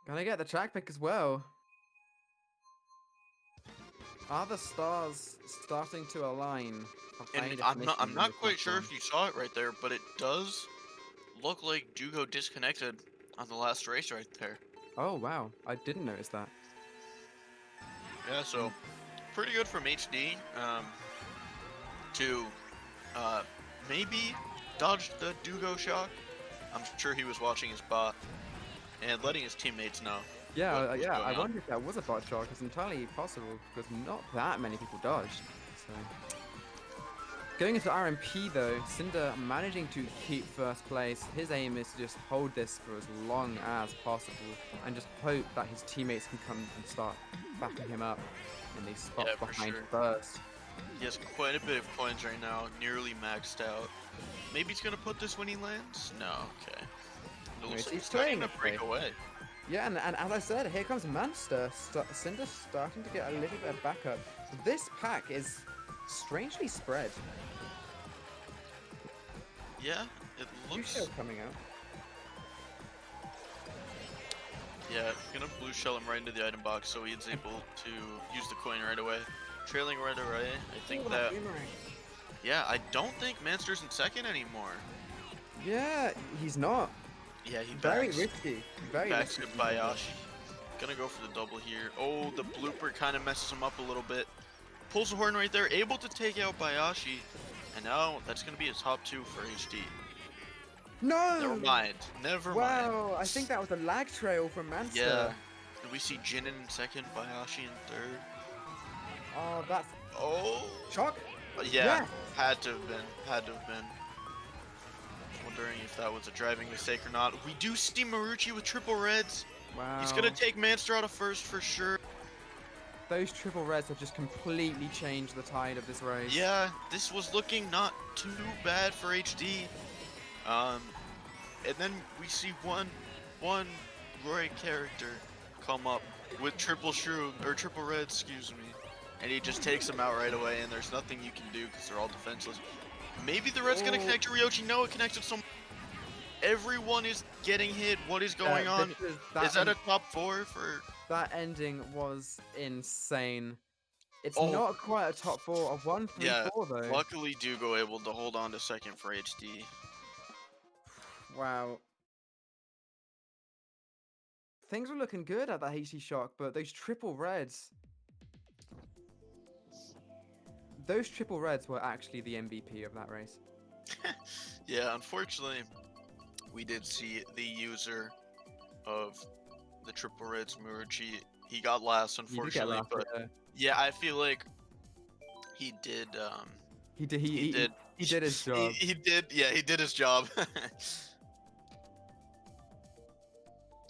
Gonna get the track pick as well. Are the stars starting to align? for High And I'm Definition not with quite sure platform? if you saw it right there, but it does look like Jugo disconnected on the last race right there. Oh wow, I didn't notice that. Yeah, so pretty good from HD to maybe dodge the Dugo shock. I'm sure he was watching his bot and letting his teammates know. Yeah, what was yeah. going I on. wonder if that was a bot shot. It's entirely possible because not that many people dodged. So going into RMP though, Cynda managing to keep first place. His aim is to just hold this for as long as possible and just hope that his teammates can come and start backing him up in these spots Yeah, for behind sure. first. He has quite a bit of coins right now, nearly maxed out. Maybe he's gonna put this when he lands? No, okay. It looks like he's he's starting to playing it break away. Yeah, and as I said, here comes Manster. Cynda's starting to get a little bit of backup. This pack is strangely spread. Yeah, it Blue looks. shell coming out. Yeah, gonna blue shell him right into the item box so he's able to use the coin right away. Trailing right away. I think Ooh, that. boomerang. Yeah, I don't think Manster's in second anymore. Yeah, he's not. Yeah, he Very backs, risky. Very backs risky. to Bayashi. Gonna go for the double here. Oh, the blooper kind of messes him up a little bit. Pulls the horn right there, able to take out Bayashi. And now that's gonna be a top 2 for HD. No! Never mind. Never mind. Wow, I think that was a lag trail from Manster. Yeah. And we see Jinin in second, Bayashi in third. Oh, that's Oh. shock. Yeah. Yes. Had to have been. Had to have been. Wondering if that was a driving mistake or not. We do see Marucci with triple reds. Wow. He's gonna take Manster out of first for sure. Those triple reds have just completely changed the tide of this race. Yeah, this was looking not too bad for HD. And then we see one Roy character come up with triple shroom or triple red, excuse me, and he just takes him out right away. And there's nothing you can do because they're all defenseless. Maybe the red's gonna connect to Ryochi. No, it connected some. Everyone is getting hit. What is going on? Is that a top 4 for? That ending was insane. It's not quite a top 4 of 1, 3, 4 though. Luckily, Dugo able to hold on to second for HD. Wow. Things were looking good at that HD Shock, but those triple reds were actually the MVP of that race. Yeah, unfortunately, we did see the user of the triple reds, Marucci. He got last, unfortunately, but yeah, I feel like he did. He did his job. He did. Yeah, he did his job.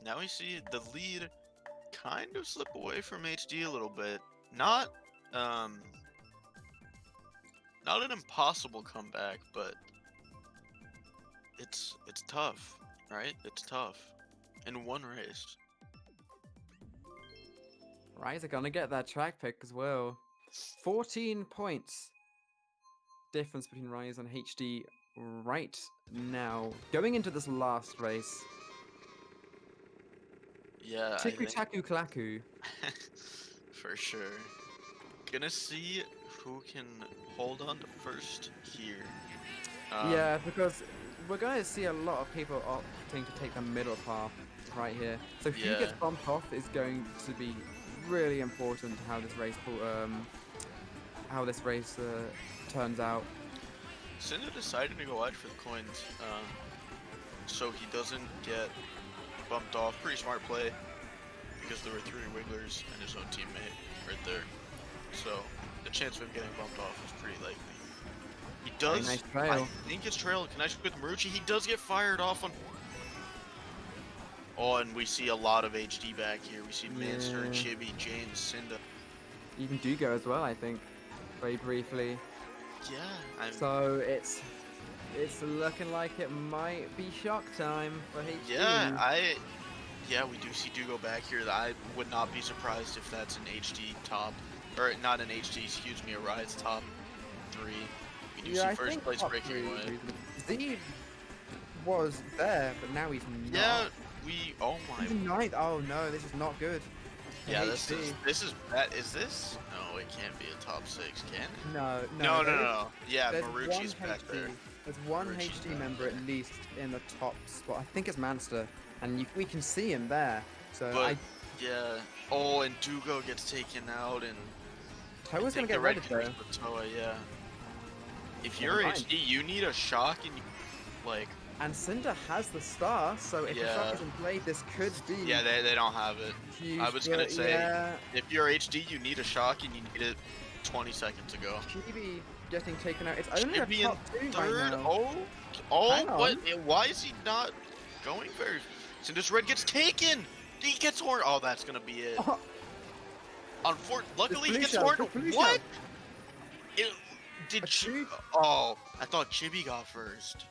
Now we see the lead kind of slip away from HD a little bit. Not an impossible comeback, but it's tough, right? It's tough in one race. RiZE are gonna get that track pick as well. 14 points difference between RiZE and HD right now. Going into this last race. Yeah, Tiku Taku Klaku. For sure. Gonna see who can hold on to first here. Yeah, because we're gonna see a lot of people opting to take the middle path right here. So who gets bumped off is going to be really important to how this race turns out. Cynda decided to go out for the coins, so he doesn't get bumped off. Pretty smart play, because there were 3 wigglers and his own teammate right there. So the chance of him getting bumped off was pretty likely. He does. Nice trail. I think his trail connects with Marucci. He does get fired off on. Oh, and we see a lot of HD back here. We see Manster, Chibi, James, Cynda. Even Dugo as well, I think, very briefly. Yeah. So it's looking like it might be shock time for HD. Yeah, we do see Dugo back here. I would not be surprised if that's an HD top, or not an HD, excuse me, a RiZE top 3. We do see first place breaking away. Z was there, but now he's not. Yeah, oh my. He's 9th. Oh no, this is not good. Yeah, this is bad. Is this? No, it can't be a top 6, can it? No. Yeah, Marucci's back there. There's one HD member at least in the top spot. I think it's Manster, and we can see him there. So yeah. Oh, and Dugo gets taken out, and Toa's gonna get ready though. Toa, yeah. If you're HD, you need a shock, and And Cynda has the star, so if the shock isn't played, this could be. Yeah, they don't have it. Huge, I was gonna say, if you're HD, you need a shock, and you need it 20 seconds ago. Chibi getting taken out. It's only a Chibi top 2 third. right now. What? Why is he not going very? Cynda's red gets taken. He gets horned. Oh, that's gonna be it. Luckily, he gets horned. What? Oh, I thought Chibi got first.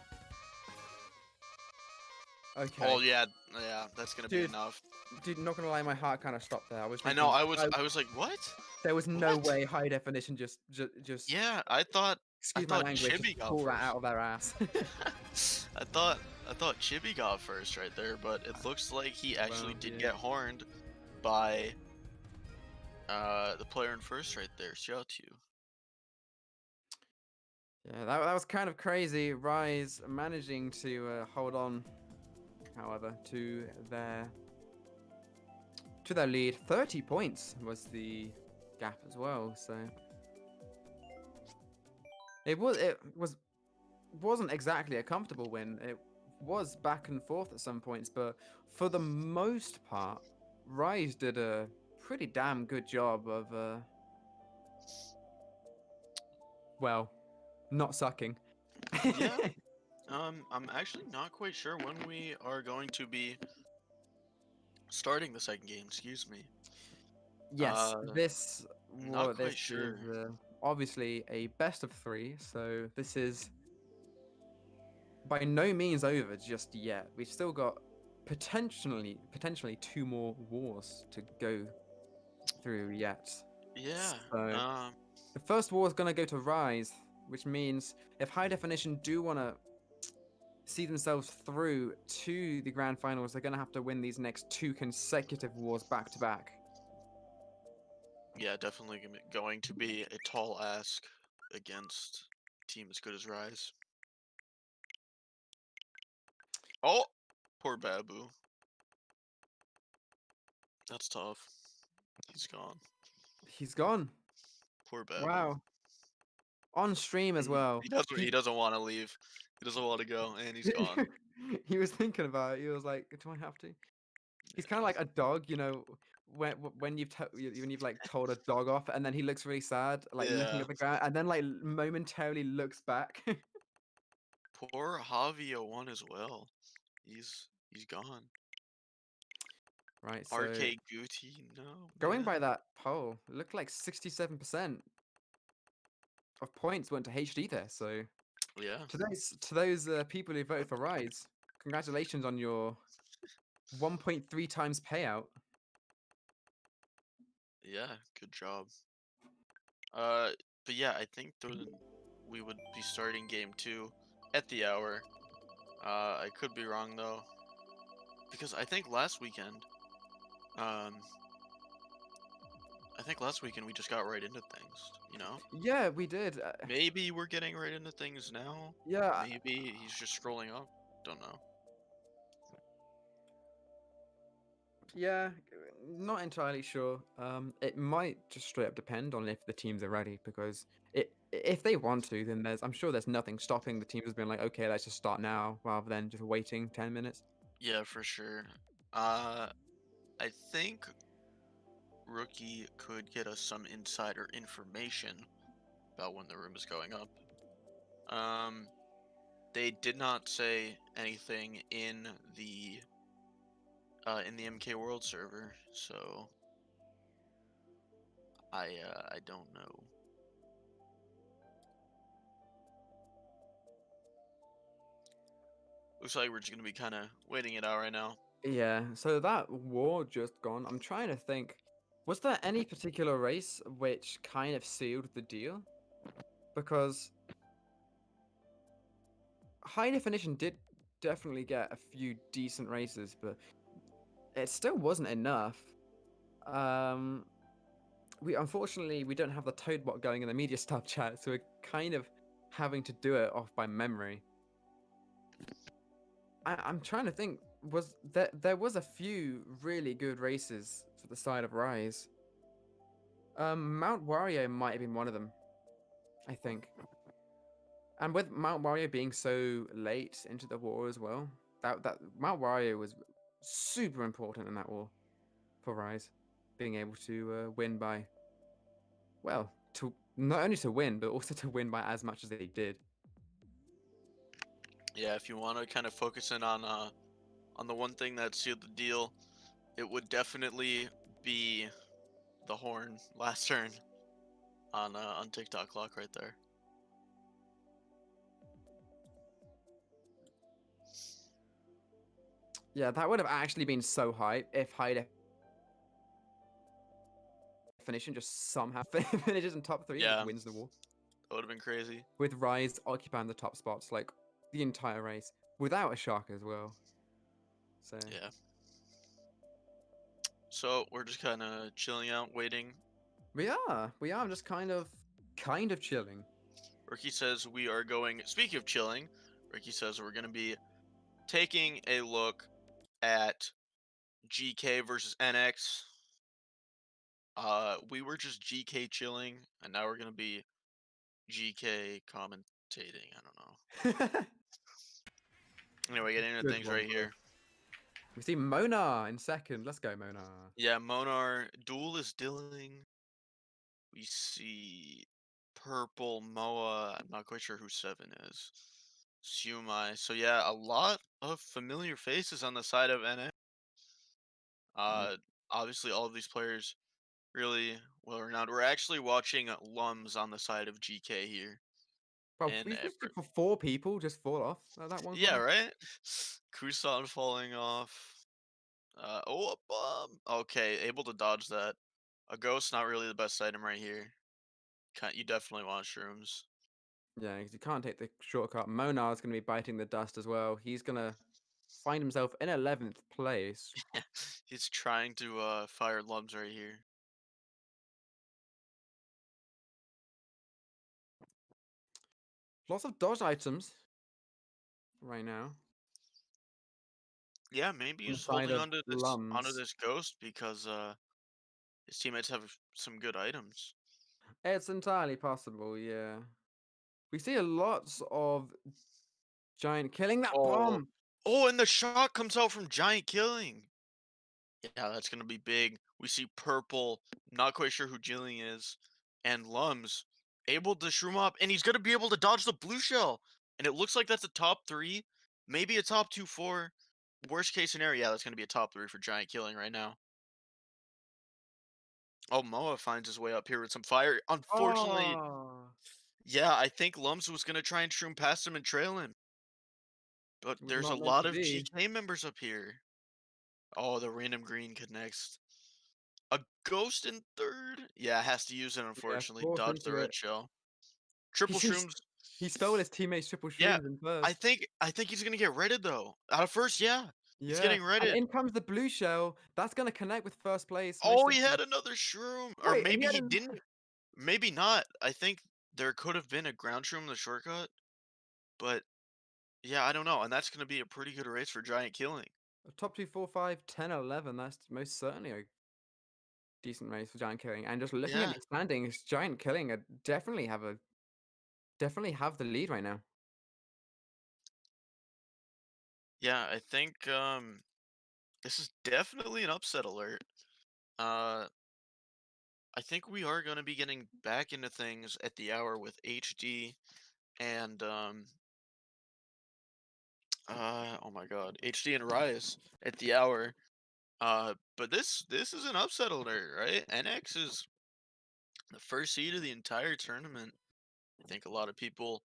Okay. Oh yeah, that's gonna be enough. Dude, not gonna lie, my heart kind of stopped there. I was like, what? There was no way high definition just. Yeah, I thought Chibi got pull that out of their ass. I thought Chibi got first right there, but it looks like he actually did get horned by the player in first right there. Shout out to you. Yeah, that was kind of crazy. RiZE managing to hold on, however, to their to their lead. 30 points was the gap as well. So wasn't exactly a comfortable win. It was back and forth at some points, but for the most part, RiZE did a pretty damn good job of well, not sucking. Yeah. I'm actually not quite sure when we are going to be starting the second game. Excuse me. Yes, Not this quite sure. is obviously a best of 3, so this is by no means over just yet. We've still got potentially 2 more wars to go through yet. Yeah. So the first war is going to go to RiZE, which means if High Definition do want to see themselves through to the grand finals, they're going to have to win these next 2 consecutive wars back to back. Yeah, definitely going to be a tall ask against a team as good as RiZE. Oh, poor Babu. That's tough. He's gone. He's gone. Poor Babu. Wow. On stream as He, well. he doesn't. He doesn't want to leave. He doesn't want to go, and he's gone. He was thinking about it. He was like, "Do I have to?" He's kind of like a dog, you know, when you've like told a dog off, and then he looks really sad, like looking Yeah. at the ground, and then like momentarily looks back. Poor Javi01 as well. He's gone. Right. So RK Guti, no going man. by that poll, it looked like 67% of points went to HD there. So Yeah. to those people who voted for RiZE, congratulations on your 1.3 times payout. Yeah. Good job. But yeah, I think we would be starting game 2 at the hour. I could be wrong though, because um, I think last weekend we just got right into things. You know, Yeah, we did. maybe we're getting right into things now. Yeah, Maybe he's just scrolling up. Don't know. yeah, not entirely sure. It might just straight up depend on if the teams are ready, because if they want to, then I'm sure there's nothing stopping the teams being like, okay, let's just start now, rather than just waiting 10 minutes. Yeah, for sure. I think Rookie could get us some insider information about when the room is going up. They did not say anything in the MK World server, so I don't know. Looks like we're just gonna be kind of waiting it out right now. Yeah, so that war just gone. I'm trying to think, was there any particular race which kind of sealed the deal? Because High Definition did definitely get a few decent races, but it still wasn't enough. We unfortunately we don't have the Toadbot going in the media stub chat, so we're kind of having to do it off by memory. I'm trying to think. There was a few really good races for the side of RiZE. Mount Wario might have been one of them, I think. And with Mount Wario being so late into the war as well, that Mount Wario was super important in that war for RiZE, being able to win by, well, to not only to win but also to win by as much as they did. Yeah, if you want to kind of focus in on the one thing that sealed the deal, it would definitely be the horn last turn on TikTok clock right there. Yeah, that would have actually been so hype if High Definition just somehow finishes in top 3 and just Yeah, wins the war, that would have been crazy. with RiZE occupying the top spots like the entire race without a shock as well. So Yeah. So we're just kind of chilling out, waiting. we are. I'm just kind of chilling. Ricky says we are going. Speaking of chilling, Ricky says we're going to be taking a look at GK versus NX. We were just GK chilling, and now we're gonna be GK commentating. I don't know. Anyway, getting into Good things one, right bro. here. We see Mona in second. Let's go, Mona. Yeah, Monar Duel is dealing. We see Purple Moa. I'm not quite sure who seven is. Sumai. So yeah, a lot of familiar faces on the side of NA. Mm. Uh, Obviously all of these players really well renowned. We're actually watching Lums on the side of GK here. Bro, And we've just for 4 people just fall off at that one yeah, point. right? Kusan falling off. Oh, a bomb. Okay, able to dodge that. A ghost, not really the best item right here. You definitely want shrooms. Yeah, because you can't take the shortcut. Monar's going to be biting the dust as well. He's going to find himself in 11th place. He's trying to fire Lums right here. Lots of dodge items right now Yeah, maybe on the he's side holding of onto Lums. this ghost because his teammates have some good items. It's entirely possible, yeah. We see a lots of giant killing that Oh, bomb. oh, and the shot comes out from Giant Killing. Yeah, that's gonna be big. We see Purple, not quite sure who Jilling is, and Lums able to shroom up, and he's gonna be able to dodge the blue shell. And it looks like that's a top three, maybe a top two, four. Worst case scenario, yeah, that's gonna be a top three for Giant Killing right now. Oh, Moa finds his way up here with some fire. Unfortunately, Oh, yeah, I think Lums was gonna try and shroom past him and trail him, but it was there's a not meant lot to of be. GK members up here. Oh, the random green connects. A ghost in third? Yeah, has to use it, Yeah, unfortunately. forced Dodge the into it. red shell. Triple He's shrooms. he stole his teammate's triple Yeah, shrooms in first. I think he's gonna get redded though. Out of first, yeah. He's Yeah, getting and redded. in comes the blue shell. That's gonna connect with first place, most Oh, he certainly. had another shroom. Or Wait, he maybe had he an didn't. Maybe not. I think there could have been a ground shroom in the shortcut. But yeah, I don't know. And that's gonna be a pretty good race for Giant Killing. a top 2, 4, 5, 10, 11. That's most certainly a decent race for Giant Killing. And just looking at Yeah. the standings, Giant Killing definitely have the lead right now. Yeah, I think this is definitely an upset alert. Uh I think we are gonna be getting back into things at the hour with HD and oh my god, HD and RiZE at the hour. But this is an upset alert, right? NX is the first seed of the entire tournament. I think a lot of people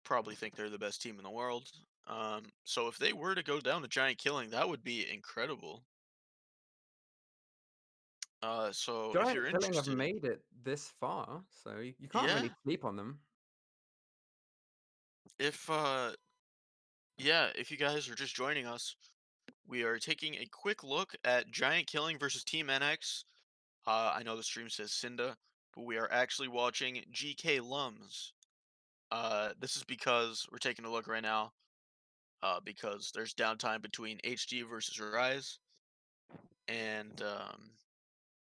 probably think they're the best team in the world. So if they were to go down to Giant Killing, that would be incredible. So if Giant you're Killing have interested, made it this far, so you can't yeah, really sleep on them. if yeah, if you guys are just joining us, we are taking a quick look at Giant Killing versus Team NX. I know the stream says Cynda, but we are actually watching GK Lums. This is because we're taking a look right now, because there's downtime between HD versus RiZE, and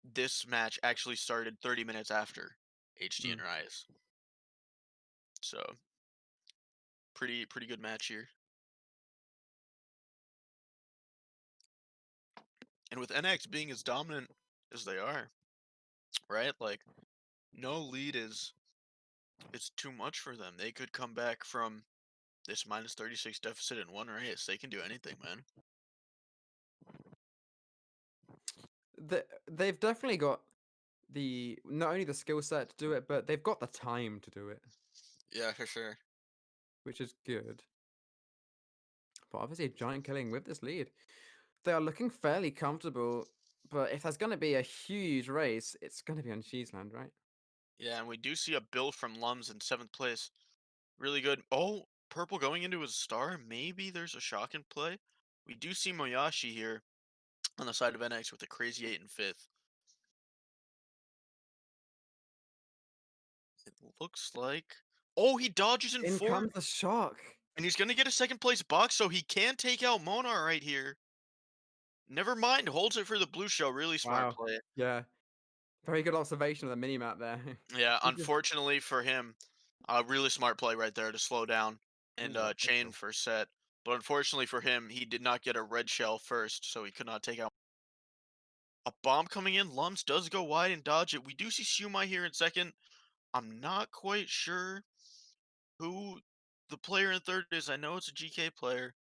this match actually started 30 minutes after HD and Mm. RiZE. So pretty good match here. And with NX being as dominant as they are, right? Like no lead is it's too much for them. They could come back from this minus 36 deficit in one race. They can do anything, man. They've definitely got not only the skill set to do it, but they've got the time to do it, Yeah, for sure. which is good. But obviously, Giant Killing with this lead, they are looking fairly comfortable. But if there's going to be a huge race, it's going to be on Cheeseland, right? Yeah, and we do see a build from Lums in seventh place. Really good. Oh, purple going into his star. Maybe there's a shock in play. We do see Moyashi here on the side of NX with a crazy 8 and fifth. It looks like. Oh, he dodges in In fourth, comes the shock. and he's gonna get a second place box, so he can take out Monar right here. Never mind, holds it for the blue shell. Really smart Wow. play. Yeah. Very good observation of the minimap there. Yeah, He just unfortunately for him, a really smart play right there to slow down and ooh, chain official. for set. But unfortunately for him, he did not get a red shell first, so he could not take out a bomb coming in. Lums does go wide and dodge it. We do see Shumai here in second. I'm not quite sure who the player in third is. I know it's a GK player,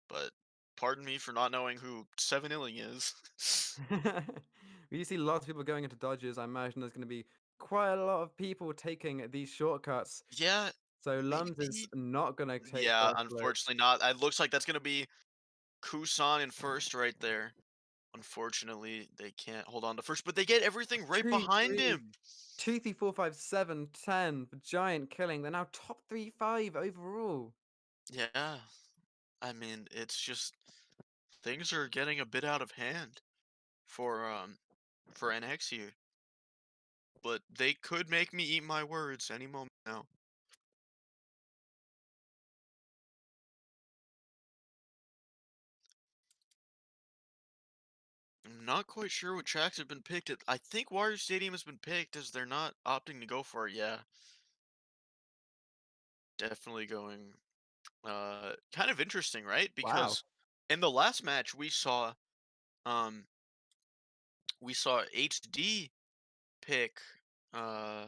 but pardon me for not knowing who Seven Illing is. You see lots of people going into dodges. I imagine there's gonna be quite a lot of people taking these shortcuts. Yeah, So Lums is maybe. not gonna take Yeah, first place. unfortunately not. It looks like that's gonna be Kusan in first right there. Unfortunately, they can't hold on to first, but they get everything right 2, behind 3, him. 2, 3, 4, 5, 7, 10 for giant killing. They're now top 3, 5 overall. Yeah, I mean, it's just things are getting a bit out of hand for NX here, but they could make me eat my words any moment now. I'm not quite sure what tracks have been picked. I think Warrior Stadium has been picked as they're not opting to go for it. Yeah, definitely going. Kind of interesting, right? Wow. Because in the last match um, we saw HD pick, uh,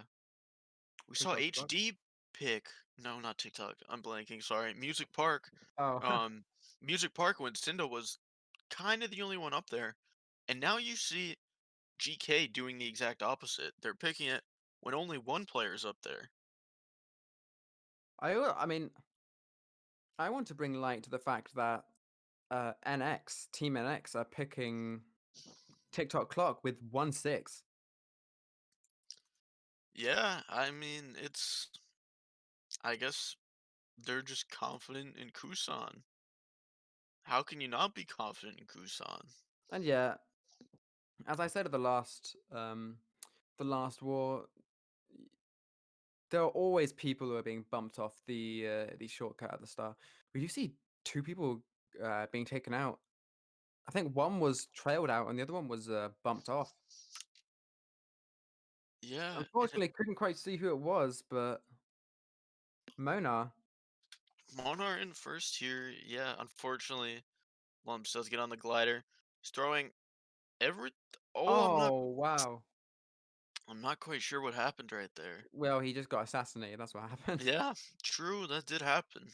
we saw TikTok Clock. HD pick. No, not TikTok. I'm blanking. Sorry, Music Park. Oh, Um, Music Park when Cynda was kind of the only one up there, and now you see GK doing the exact opposite. They're picking it when only one player's up there. I mean, I want to bring light to the fact that NX, Team NX are picking TikTok Clock with 1-6. Yeah, I mean, I guess they're just confident in Kusan. How can you not be confident in Kusan? And yeah, as I said at the last war, there are always people who are being bumped off the shortcut at the start. But you see two people being taken out. I think one was trailed out and the other one was bumped off. Yeah, and Unfortunately, couldn't quite see who it was, but Mona. Monar in first here. Yeah, unfortunately, Lumps does get on the glider. He's throwing every. Oh, Oh wow. I'm not quite sure what happened right there. Well, he just got assassinated. That's what happened. Yeah, true, that did happen. And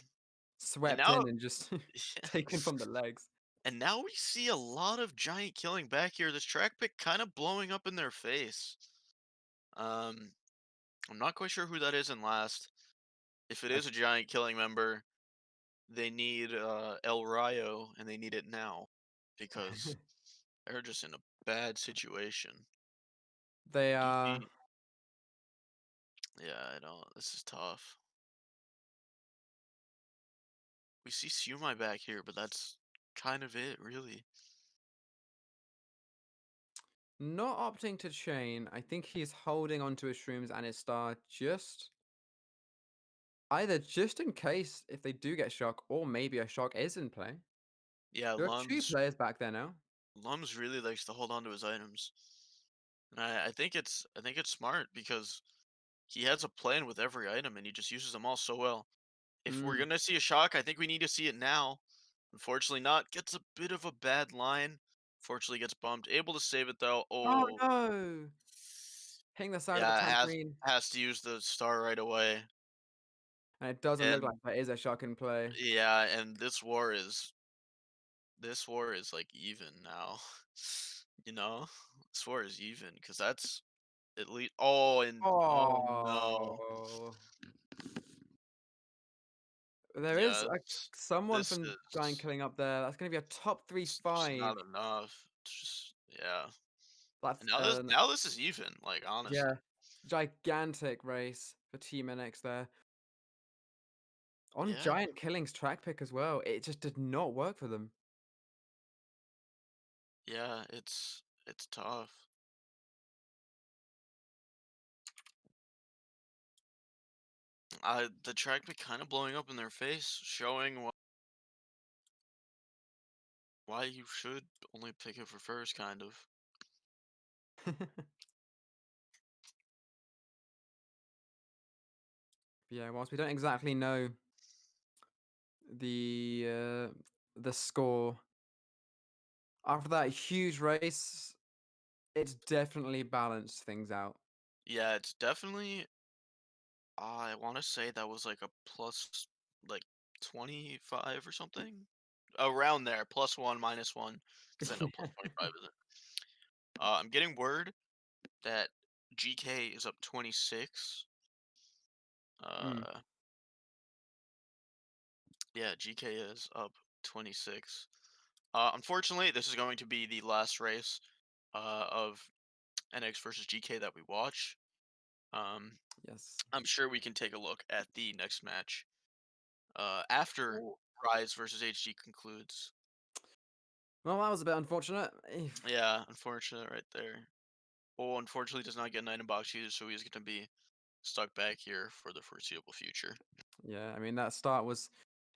Swept now, in and just yeah, taken from the legs. and now we see a lot of giant killing back here. This track pick kind of blowing up in their face. Um, I'm not quite sure who that is in last. If it I is a giant killing member, they need El Rayo, and they need it now because they're just in a bad situation. They You are see, yeah, I don't. This is tough. We see Sumai back here, but that's kind of it, really. not opting to chain. I think he's holding onto his shrooms and his star just either just in case if they do get shock, or maybe a shock is in play. Yeah, There are two players back there now. Lums really likes to hold on to his items, and I think it's smart because he has a plan with every item, and he just uses them all so well. If we're Mm. gonna see a shock, I think we need to see it now. Unfortunately, not. Gets a bit of a bad line. Fortunately, gets bumped. Able to save it though. Oh Oh, no! Hitting the side of the yeah, trampoline, has to use the star right away. and it doesn't look like And there is a shock in play. yeah, and this war is like even now. You know, this war is even because that's at least. Oh, and oh no, Oh, there is yeah, someone this from Giant is Killing up there. That's going to be a top three it's just five. not enough. It's just yeah. That's And now this is even. Like honestly, yeah, gigantic race for Team NX there on yeah, Giant Killing's track pick as well. It just did not work for them. yeah. It's tough. The track be kind of blowing up in their face, showing why you should only pick it for first, kind of. Yeah, whilst we don't exactly know the uh, the score after that huge race, it's definitely balanced things out. Yeah, it's definitely. I want to say that was like a plus like 25 or something around there. Plus one, minus one, because I know plus 25 isn't. I'm getting word that GK is up 26. Mm, Uh, yeah, GK is up 26. Unfortunately, this is going to be the last race of NX versus GK that we watch. Um, yes. I'm sure we can take a look at the next match after Well, RiZE versus HG concludes. that was a bit unfortunate. Yeah, unfortunate right there. Oh, unfortunately does not get an item box either, so he's going to be stuck back here for the foreseeable future. Yeah, I mean that start was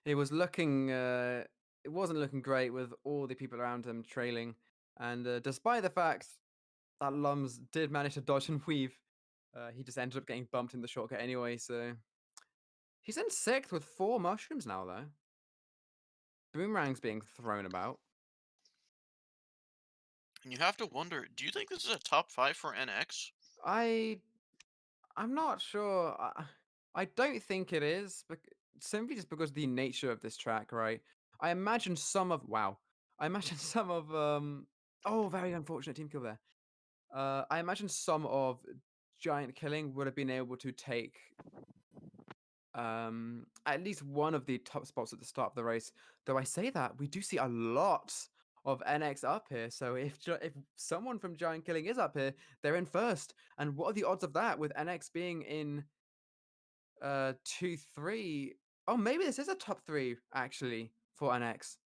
it was looking it wasn't looking great with all the people around him trailing, and despite the fact that Lums did manage to dodge and weave, he just ended up getting bumped in the shortcut anyway. So he's in sixth with 4 mushrooms now, though. Boomerang's being thrown about. And you have to wonder, do you think this is a top 5 for NX? I I'm not sure. I don't think it is, simply just because the nature of this track, right? I imagine some of wow. I imagine some of oh, very unfortunate team kill there. I imagine some of Giant Killing would have been able to take at least one of the top spots at the start of the race. Though I say that, we do see a lot of NX up here. So if someone from Giant Killing is up here, they're in first. And what are the odds of that with NX being in 2, 3? Oh, maybe this is a top 3 actually for NX.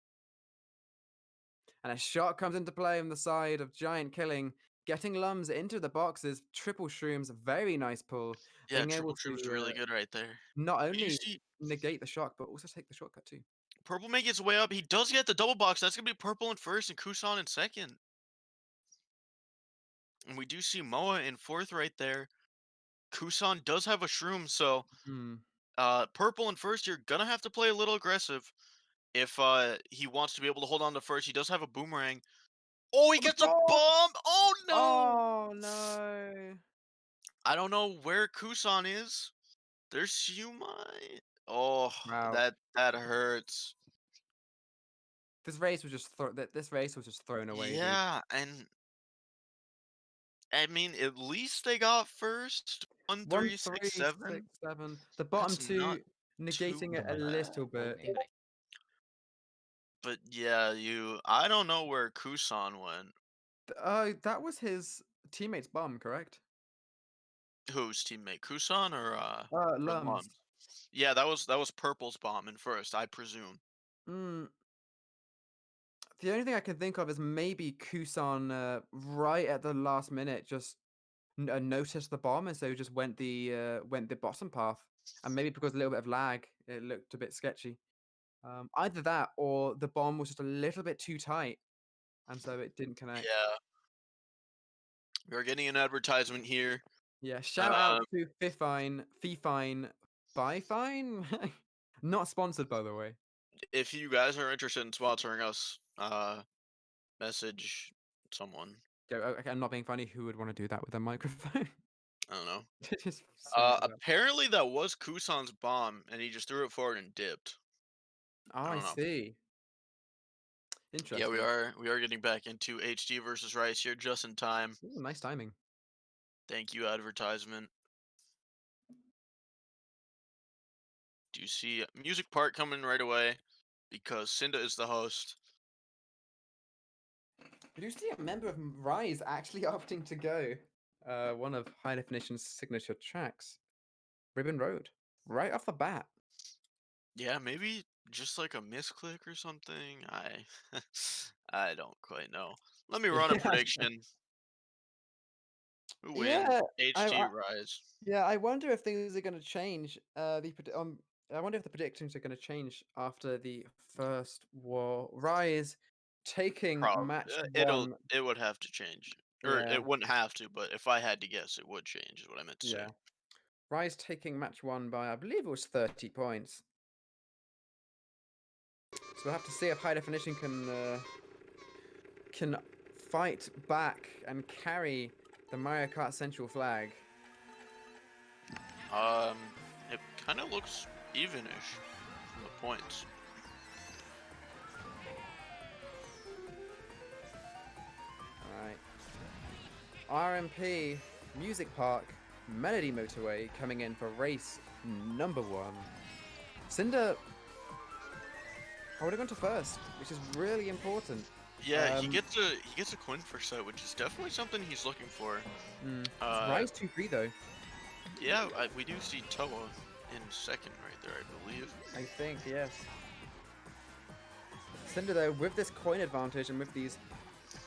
And a shot comes into play on the side of Giant Killing, getting Lums into the boxes. Triple Shrooms, very nice pull, Yeah, being able Triple to Shroom's really good right there. not But you only see, negate the shock, but also take the shortcut too. Purple making its way up. He does get the double box. That's going to be Purple in first and Kusan in second. And we do see Moa in fourth right there. Kusan does have a Shroom, so Hmm. Purple in first, you're going to have to play a little aggressive if he wants to be able to hold on to first. He does have a Boomerang. Oh, he Oh, the gets a bomb! bomb! Oh, no! Oh no! I don't know where Kusan is. There's Siumai. Oh, Wow. that hurts. This race was just thrown away, dude. Yeah, and I mean, at least they got first. One, One, three, six, three, six, seven. seven. The bottom That's not two too negating it a bad. little bit. But yeah, I don't know where Kusan went. That was his teammate's bomb, correct? Whose teammate? Kusan or Lums. Lums? Yeah, that was Purple's bomb in first, I presume. Mm, the only thing I can think of is maybe Kusan, right at the last minute, just noticed the bomb, and so just went the bottom path. And maybe because a little bit of lag, it looked a bit sketchy. Either that or the bomb was just a little bit too tight, and so it didn't connect. Yeah, we're getting an advertisement here. Yeah, shout out Um, to Fifine, Bifine? Not sponsored, by the way. if you guys are interested in sponsoring us, message someone. Okay, I'm not being funny. Who would want to do that with a microphone? I don't know. Just swing it about. Apparently that was Kusan's bomb, and he just threw it forward and dipped. Oh, I I don't know. see. Yeah, we Interesting. are we are getting back into HD versus RiZE here just in time. Ooh, nice timing. Thank you, advertisement. Do you see music part coming right away? Because Cynda is the host. Did you see a member of RiZE actually opting to go? One of High Definition's signature tracks, Ribbon Road, right off the bat. Yeah, maybe just like a misclick or something. I don't quite know. Let me run a Yeah, prediction. Who wins? yeah. HG Rise. Yeah, I wonder if things are going to change. I wonder if the predictions are going to change after the first war. Rise taking Probably. match It'll one. it would have to change. Or Yeah, it wouldn't have to, but if I had to guess, it would change, is what I meant to say. yeah. RiZE taking match 1 by, I believe it was 30 points. So we'll have to see if High Definition can fight back and carry the Mario Kart Central flag. It kind of looks evenish from the points. Alright. RMP, Music Park, Melody Motorway coming in for race number 1. Cynda holding on to first, which is really important. Yeah, he gets a coin for set, which is definitely something he's looking for. RiZE 2-3 though. Yeah, we do see Toa in second right there, I believe. I think, yes. Cynda though, with this coin advantage and with these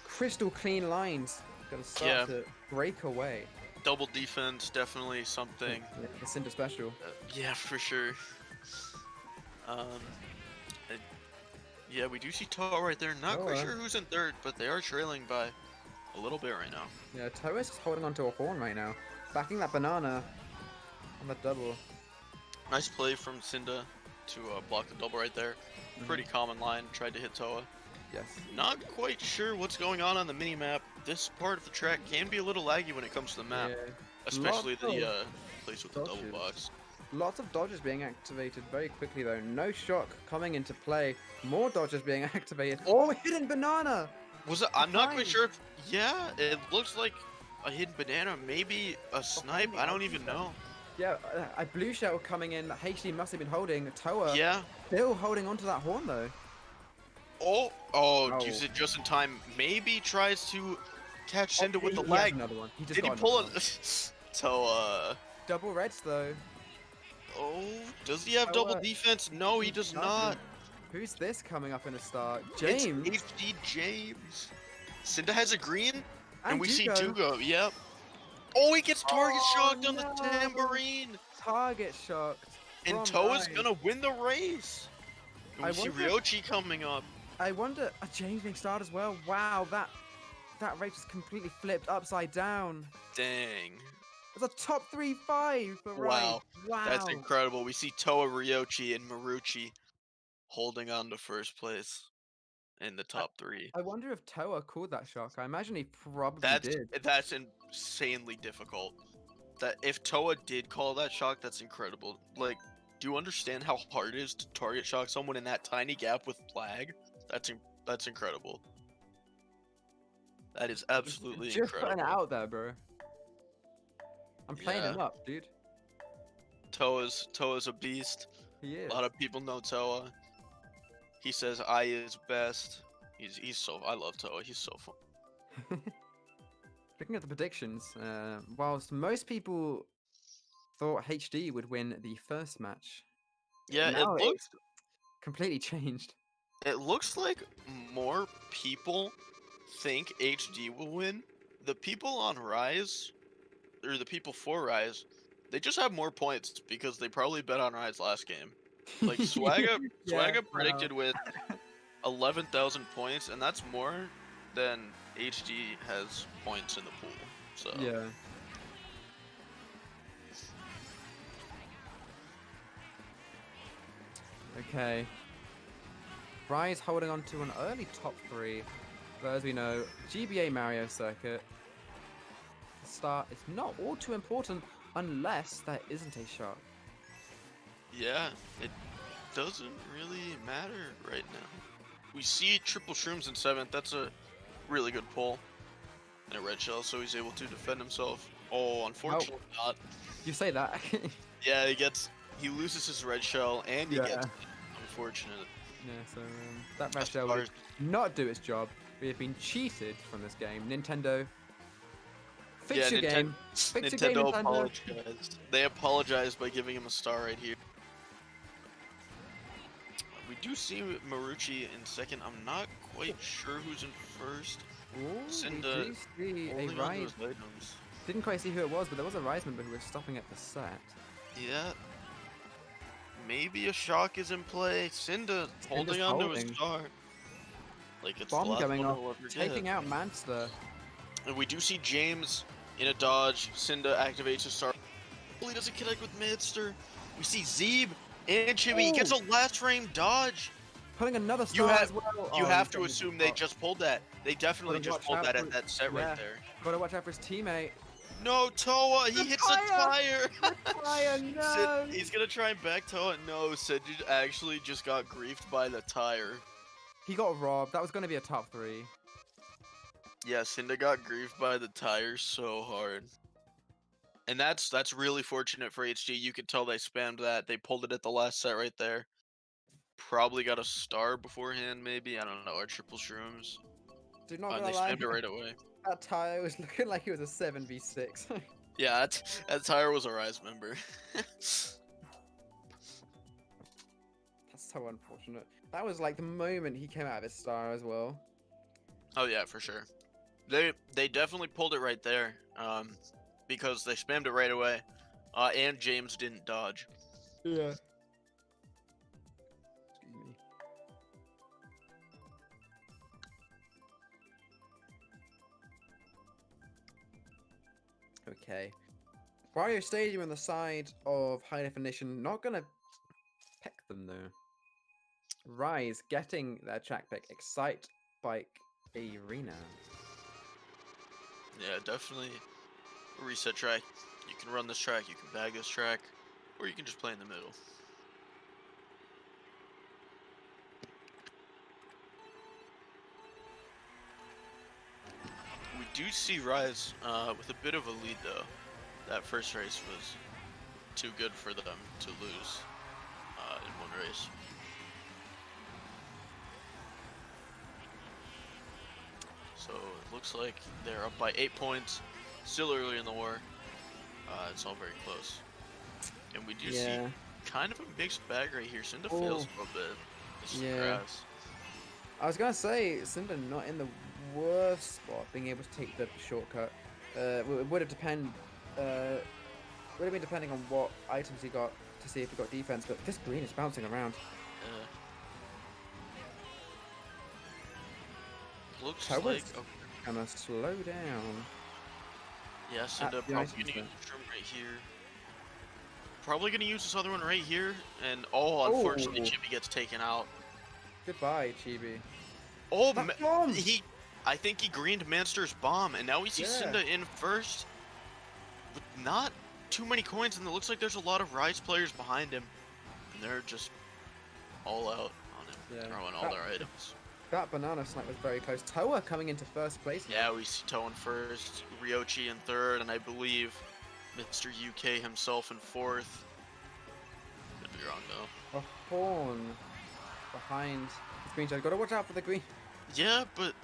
crystal clean lines, gonna start to break away. Double defense, definitely something. Yeah, the Cynda special. Yeah, for sure. Yeah, we do see Toa right there. Not quite sure who's in third, but they are trailing by a little bit right now. Yeah, Toa's just holding onto a horn right now. Backing that banana on the double. Nice play from Cynda to block the double right there. Pretty common line, tried to hit Toa. Yes. Not quite sure what's going on the mini-map. This part of the track can be a little laggy when it comes to the map. Yeah. Especially the place with the double box. Lots of dodges being activated very quickly though. No shock coming into play. More dodges being activated. Oh, hidden banana! Was it? I'm not quite sure. Yeah, it looks like a hidden banana. Maybe a snipe. I don't even know. Yeah, a blue shell coming in that HD must have been holding. Toa. Yeah. Still holding onto that horn though. Oh, used it just in time. Maybe tries to catch Cynda with the lag. Another one. Did he pull it? Toa. Double reds though. Oh, does he have double defense? No, he does not. Who's this coming up in a start? James. It's HD James. Cynda has a green, and we see Dugo. Yep. Oh, he gets target shocked on the tambourine. Target shocked. And Toa's gonna win the race. And we see Ryochi coming up. I wonder, James being started as well. Wow, that race is completely flipped upside down. Dang. It's a top 3-5 for RiZE. Wow. That's incredible. We see Toa, Ryochi, and Maruchi holding on to first place in the top 3. I wonder if Toa called that shock. I imagine he probably did. That's insanely difficult. That if Toa did call that shock, that's incredible. Like, do you understand how hard it is to target shock someone in that tiny gap with lag? That's incredible. That is absolutely incredible. Just out there, bro. I'm playing him up, dude. Toa's a beast. He is. A lot of people know Toa. He says I is best. He's so I love Toa. He's so fun. Looking at the predictions, whilst most people thought HD would win the first match, yeah, it looks completely changed. It looks like more people think HD will win. The people on RiZE, or the people for RiZE, they just have more points because they probably bet on RiZE last game. Like Swagga predicted with 11,000 points, and that's more than HD has points in the pool. So yeah. Okay. RiZE holding on to an early top 3, but as we know, GBA Mario Circuit. The start is not all too important unless there isn't a shot. Yeah, it doesn't really matter right now. We see triple shrooms in 7th. That's a really good pull. And a red shell, so he's able to defend himself. Oh, unfortunately not. You say that. Yeah, he loses his red shell and he gets it. Unfortunate. Yeah, so that red shell would not do its job. We have been cheated from this game. Nintendo, fix your game. Fix your game, Nintendo. Apologized. They apologized by giving him a star right here. We do see Maruchi in 2nd. I'm not quite sure who's in 1st. Ooh, Cynda a RiZE. Didn't quite see who it was, but there was a RiZE member who was stopping at the set. Yeah. Maybe a shock is in play. Cynda holding on to his star. Like it's bomb going off, taking out Manster. And we do see James in a dodge. Cynda activates his star. triple. He doesn't connect with Manster. We see Zeeb and Chibi. He gets a Ooh. last frame dodge. Pulling another You star have as well. you Oh, have he's to getting the assume they spot. just pulled that. They definitely Gotta just watch pulled out that for- at that set right yeah. there. Gotta watch out for his teammate. No, Toa, he The hits tire! a tire. The tire, no! He's gonna try and back Toa. No, Cynda actually just got griefed by the tire. He got robbed. That was gonna be a top 3. Yeah, Cynda got griefed by the tire so hard. And that's really fortunate for HG. You could tell they spammed that. They pulled it at the last set right there. Probably got a star beforehand, maybe. I don't know. Or triple shrooms. Dude, not And gonna they lie. spammed it right away. That tire was looking like it was a 7v6. Yeah, that tire was a RiZE member. That's so unfortunate. That was like the moment he came out of his star as well. Oh yeah, for sure. They definitely pulled it right there. Because they spammed it right away. And James didn't dodge. Yeah. Excuse me. Okay. Wario Stadium on the side of high definition. Not gonna pick them though. RiZE getting their track pick. Excite Bike Arena. Yeah, definitely a reset track. You can run this track, you can bag this track, or you can just play in the middle. We do see RiZE with a bit of a lead though. That first race was too good for them to lose in one race. So it looks like they're up by 8 points. Still early in the war. It's all very close. And we do see kind of a mixed bag right here. Cynda fails a little bit. This is grass. I was gonna say, Cynda not in the worst spot, being able to take the shortcut. It would have been depending on what items he got to see if he got defense, but this green is bouncing around. Looks like gonna slow down. Yeah, Cynda probably gonna use the shroom right here. Probably gonna use this other one right here, and unfortunately Chibi gets taken out. Goodbye, Chibi. Oh, I think he greened Manster's bomb, and now we see Cynda in first with not too many coins, and it looks like there's a lot of RiZE players behind him, and they're just all out on him, throwing all their items. That banana snipe was very close. Toa coming into first place. Yeah, we see Toa in first, Ryochi in third, and I believe Mr. UK himself in fourth. Could be wrong though. A horn behind the green side. Gotta watch out for the green. Yeah, but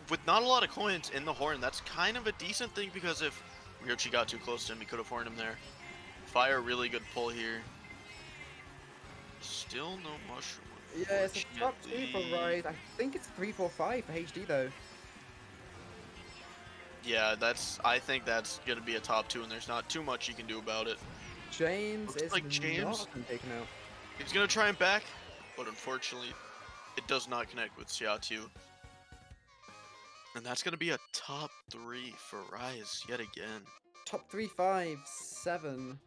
with not a lot of coins in the horn, that's kind of a decent thing, because if Ryochi got too close to him, he could have horned him there. Fire, really good pull here. Still no mushroom. Yeah, it's a top 2 for RiZE. I think it's 3-4-5 for HD though. Yeah, I think that's gonna be a top 2, and there's not too much you can do about it. James Looks is like James not been taken out. He's gonna try and back, but unfortunately, it does not connect with Xiatu. And that's gonna be a top 3 for RiZE yet again. Top 3, 5, 7,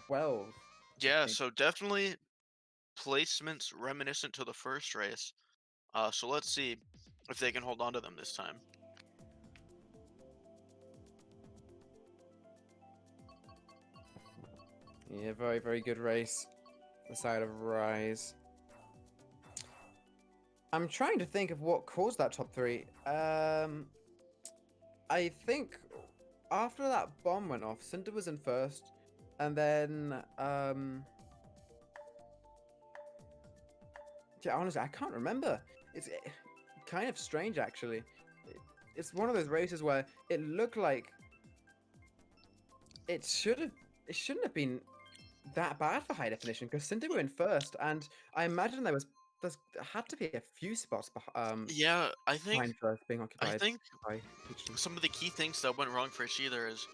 12. Yeah, so definitely placements reminiscent to the first race. So let's see if they can hold on to them this time. Yeah, very, very good race. The side of RiZE. I'm trying to think of what caused that top 3. I think after that bomb went off, Cynda was in first, and then yeah, honestly, I can't remember. It's kind of strange, actually. It's one of those races where it looked like it shouldn't have been that bad for high definition, because Cynda were in first, and I imagine there had to be a few spots yeah, I think first being occupied. I think by HD. some of the key things that went wrong for HG there is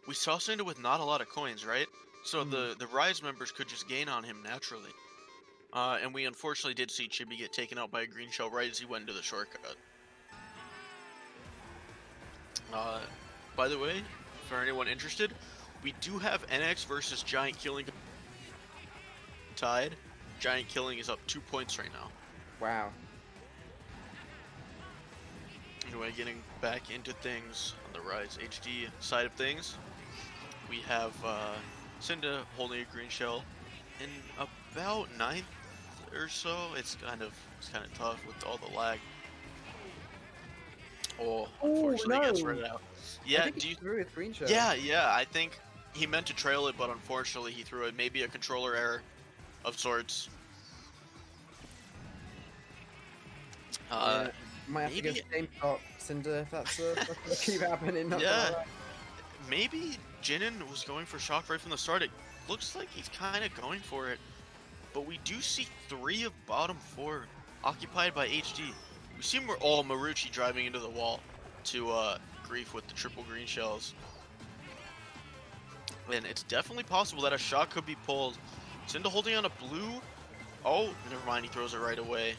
we saw Cynda with not a lot of coins, right? So the RiZE members could just gain on him naturally. And we unfortunately did see Chibi get taken out by a green shell right as he went into the shortcut. By the way, for anyone interested, We do have NX versus Giant Killing tied. Giant Killing is up 2 points right now. Wow. Anyway, getting back into things on the RiZE HD side of things, we have Cynda holding a green shell in about 9th or so. It's kind of tough with all the lag. Oh, unfortunately, no. gets read out. I Yeah, think he threw his green shell. Yeah. I think he meant to trail it, but unfortunately, he threw it. Maybe a controller error of sorts. Yeah. Might have maybe- to go game top, Cynda, if that's gonna keep happening. Not Yeah. gonna lie. Maybe Jinin was going for shock right from the start. It looks like he's kind of going for it. But we do see 3 of bottom 4 occupied by HD. We see Marucci driving into the wall to grief with the triple green shells. And it's definitely possible that a shot could be pulled. Cynda holding on a blue. Oh, never mind, he throws it right away.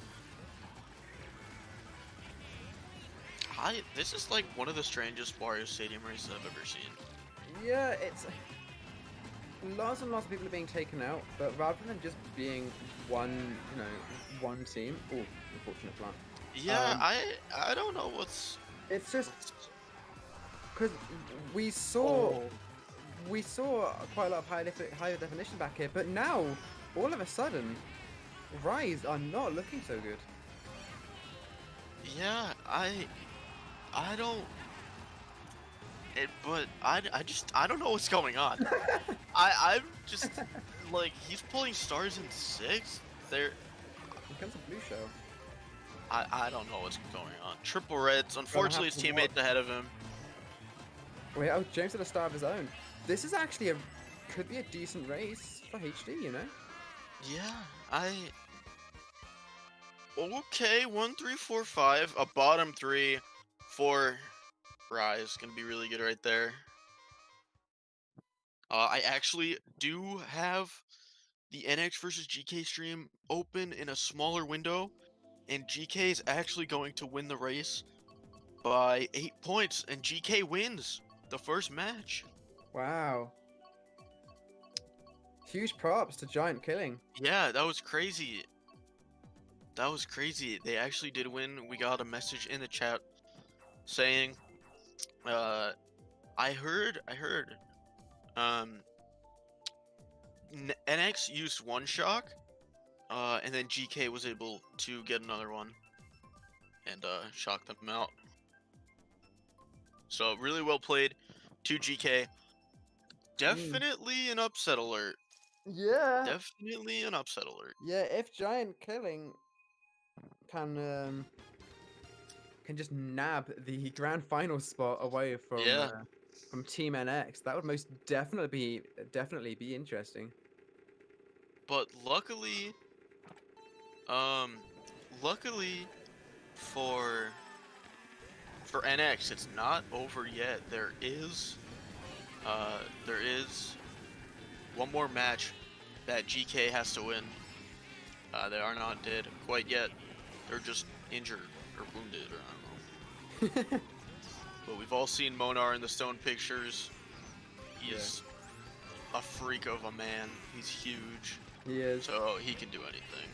This is like one of the strangest Wario Stadium races I've ever seen. Yeah, it's lots and lots of people are being taken out, but rather than just being one, one team. Oh, unfortunate plant. Yeah, I don't know what's. It's just because we saw quite a lot of higher definition back here, but now all of a sudden, RiZE are not looking so good. Yeah, I don't. But I don't know what's going on. I'm just like, he's pulling stars in 6th. There. Here comes a blue shell. I don't know what's going on. Triple reds. Unfortunately, his teammate's ahead of him. Wait, oh, James at a star of his own. This is actually could be a decent race for HD, you know? Yeah, Okay, 1, 3, 4, 5. A bottom 3 for RiZE. Gonna be really good right there. I actually do have the NX versus GK stream open in a smaller window, and GK is actually going to win the race by 8 points, and GK wins the first match. Wow. Huge props to Giant Killing. Yeah, that was crazy. That was crazy. They actually did win. We got a message in the chat saying, I heard, NX used 1 shock, and then GK was able to get another one and shock them out. So really well played to GK. Definitely an upset alert. Yeah. Definitely an upset alert. Yeah, if Giant Killing can just nab the grand final spot away from Team NX, that would most definitely be interesting. But luckily for NX, it's not over yet. There is one more match that GK has to win. They are not dead quite yet. They're just injured or wounded, or I don't know. But we've all seen Monar in the stone pictures. He is a freak of a man. He's huge. He is. So he can do anything.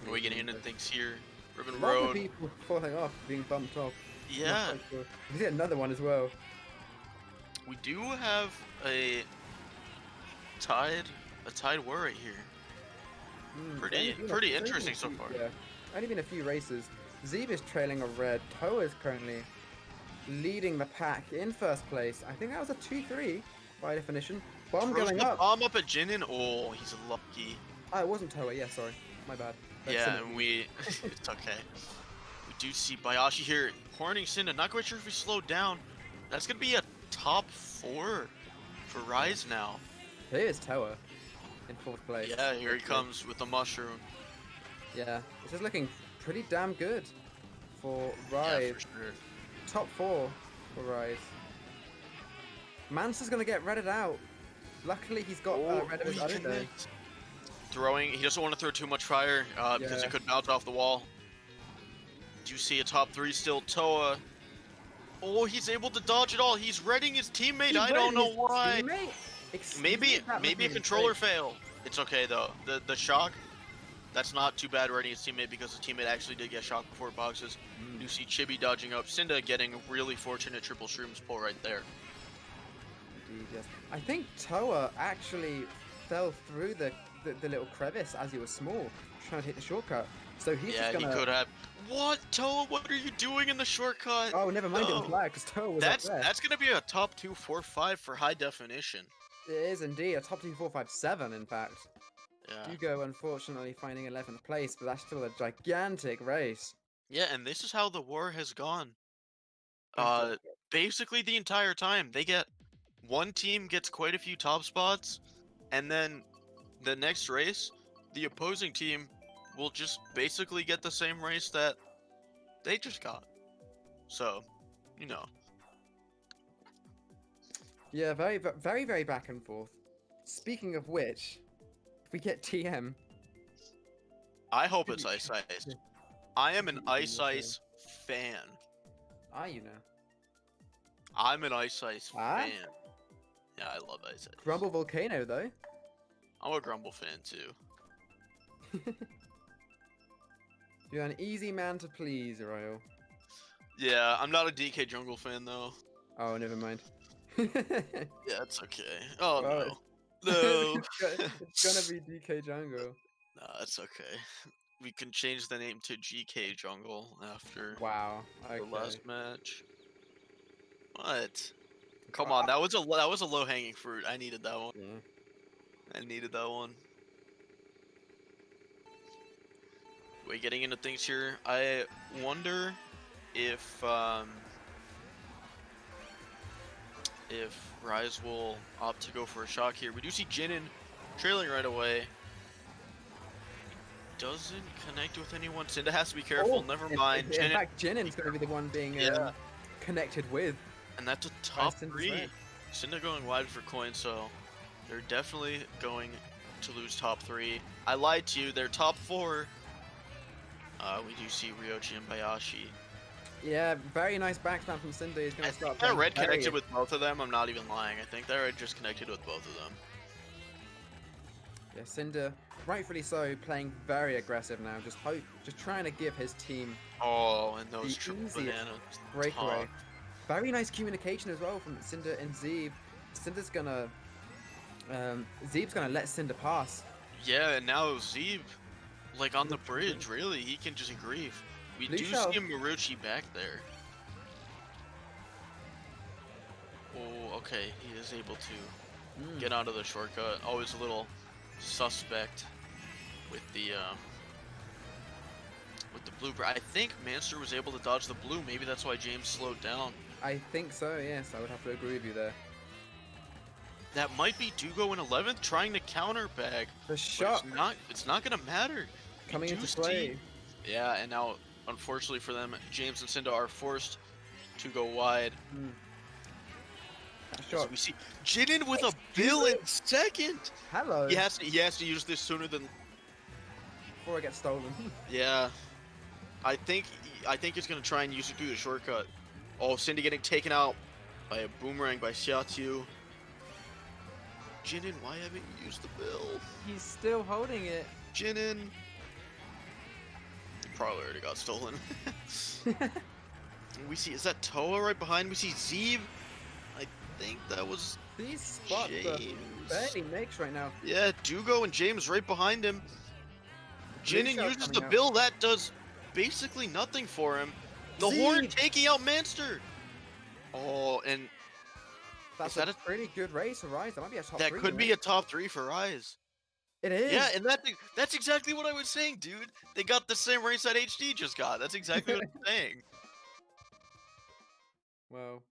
Are we getting into things here? Ribbon Lots Road. of people falling off, being bumped off. Yeah. Sure. We see another one as well. We do have a tied war right here. Pretty interesting so far. Yeah. Only been a few races. Zeeb is trailing a red. Toa is currently leading the pack in first place. I think that was a 2-3 by definition. Bomb Throws going the up. bomb up at Jinin. Oh, he's lucky. Oh, it wasn't Toa. Yeah, sorry. My bad. That's Yeah, Cynda. and it's okay. We do see Bayashi here horning Cynda. Not quite sure if he slowed down. That's gonna be a top 4 for RiZE now. Here's Toa in 4th place. Yeah, here he comes with the mushroom. Yeah, this is looking pretty damn good for Yeah, RiZE. for sure. Top 4 for RiZE. Mansa's gonna get redded out. Luckily, he's got red of his own though. Throwing, he doesn't want to throw too much fire because Yeah. it could bounce off the wall. Do you see a top 3 still? Toa Oh, he's able to dodge it all. He's reading his teammate. He I don't read know his why. teammate? Excuse Maybe me, that maybe a looking controller mistake. fail. It's okay though. The shock, that's not too bad reading his teammate because his teammate actually did get shocked before boxes. You see Chibi dodging up. Cynda getting a really fortunate triple shrooms pull right there. Indeed, yes. I think Toa actually fell through the little crevice as he was small, trying to hit the shortcut. So he's Yeah, just he gonna. could have. What, Toa? What are you doing in the shortcut? Oh, never mind, it was No. lag because Toa was up there. That's gonna be a top 2, 4, 5 for high definition. It is indeed a top 2, 4, 5, 7, in fact. Yeah. Hugo unfortunately finding 11th place, but that's still a gigantic race. Yeah, and this is how the war has gone. Battle. Basically the entire time. One team gets quite a few top spots, and then the next race, the opposing team will just basically get the same race that they just got. So, you know. Yeah, very, very, very back and forth. Speaking of which, if we get TM, I hope it's Ice Ice. I am an Ice Ice fan. you know. I'm an Ice Ice Ah? fan. Yeah, I love Ice Ice. Grumble Volcano, though. I'm a Grumble fan too. You're an easy man to please, Royal. Yeah, I'm not a DK Jungle fan though. Oh, never mind. Yeah, it's okay. Oh Well, no. No. it's gonna be DK Jungle. Nah, it's okay. We can change the name to GK Jungle after Wow. Okay. the last match. What? Come on, that was a low hanging fruit. I needed that one. Yeah. I needed that one. Wait, getting into things here. I wonder if RiZE will opt to go for a shock here. We do see Jinin trailing right away. Doesn't connect with anyone. Cynda has to be careful. Never mind. In fact, Jinin's going to be the one being connected with. And that's a top Cynda's 3. right. Cynda going wide for coin, so they're definitely going to lose top 3. I lied to you. They're top 4. We do see Ryochi and Bayashi. Yeah, very nice backspam from Cynda. He's going to start. That red connected with both of them. I'm not even lying. I think that red just connected with both of them. Yeah, Cynda, rightfully so, playing very aggressive now. Just trying to give his team Oh, and those the triple easiest bananas. breakaway. Talk. Very nice communication as well from Cynda and Zeeb. Cinda's gonna, Zeeb's gonna let Cynda pass. Yeah, and now Zeeb, like on the bridge, really, he can just grief. We Blue do shell. see Marucci back there. Oh, okay, he is able to get onto the shortcut. Always a little suspect with the blue. I think Manster was able to dodge the blue. Maybe that's why James slowed down. I think so, yes. I would have to agree with you there. That might be Dugo in 11th trying to counter bag. The shot It's not gonna matter. coming We into do play. see- Yeah, and now unfortunately for them, James and Cynda are forced to go wide. That As shot. we see Jinin with a bill in second. Hello. He has to use this sooner than. Before it gets stolen. Yeah, I think he's gonna try and use it through the shortcut. Oh, Cynda getting taken out by a boomerang by Xiaotiu. Jinin, why haven't you used the bill? He's still holding it. Jinin. Probably already got stolen. We see, is that Toa right behind? We see Zeeb. I think that was These spots are James. barely mixed right now. Yeah, Dugo and James right behind him. Jinin shell uses the coming out. bill. That does basically nothing for him. The Horn Zeeb! taking out Manster. Oh, and That's that a a- pretty good race, Rise. That might be a top that 3. could be a top 3 for RiZE. It is. Yeah, and that's exactly what I was saying, dude. They got the same race that HD just got. That's exactly what I'm saying. Well.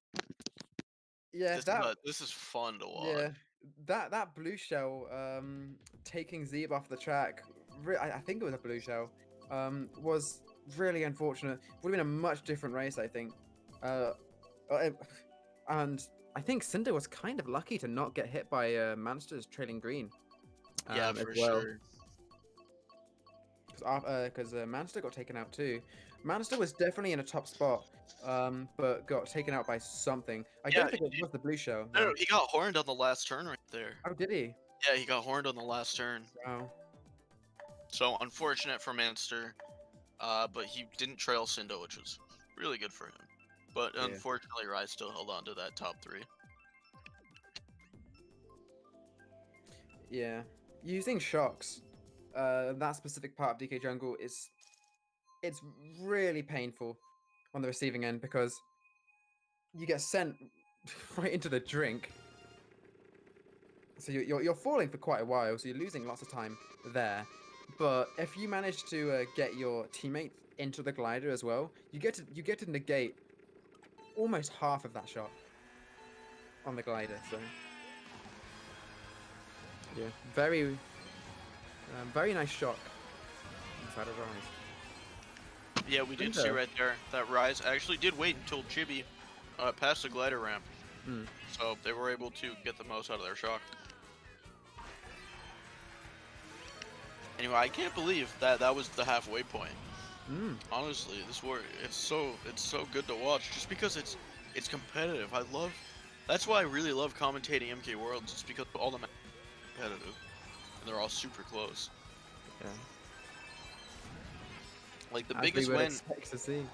Yeah, This is fun to watch. yeah, that blue shell taking Zeeb off the track. I think it was a blue shell. Was really unfortunate. Would have been a much different race, I think. And I think Cynda was kind of lucky to not get hit by Manster's trailing green. Yeah, as for well. sure. Because Manster got taken out too. Manster was definitely in a top spot, but got taken out by something. I Yeah, don't think it was the blue shell, no, though. he got horned on the last turn right there. Oh, did he? Yeah, he got horned on the last turn. Wow. So unfortunate for Manster, but he didn't trail Cynda, which was really good for him. But Yeah. unfortunately, RiZE still held on to that top 3. Yeah. Using shocks, that specific part of DK jungle it's really painful on the receiving end because you get sent right into the drink. So you're falling for quite a while, so you're losing lots of time there. But if you manage to get your teammates into the glider as well, you get to negate almost half of that shot on the glider. So yeah, very nice shock inside of RiZE. Yeah, we did see right there that RiZE actually did wait until Chibi passed the glider ramp. Mm. So they were able to get the most out of their shock. Anyway, I can't believe that was the halfway point. Honestly, this war it's so good to watch just because it's competitive. That's why I really love commentating MK Worlds. It's because all the matches are competitive and they're all super close. Yeah. Like the As biggest we would win. expect to see.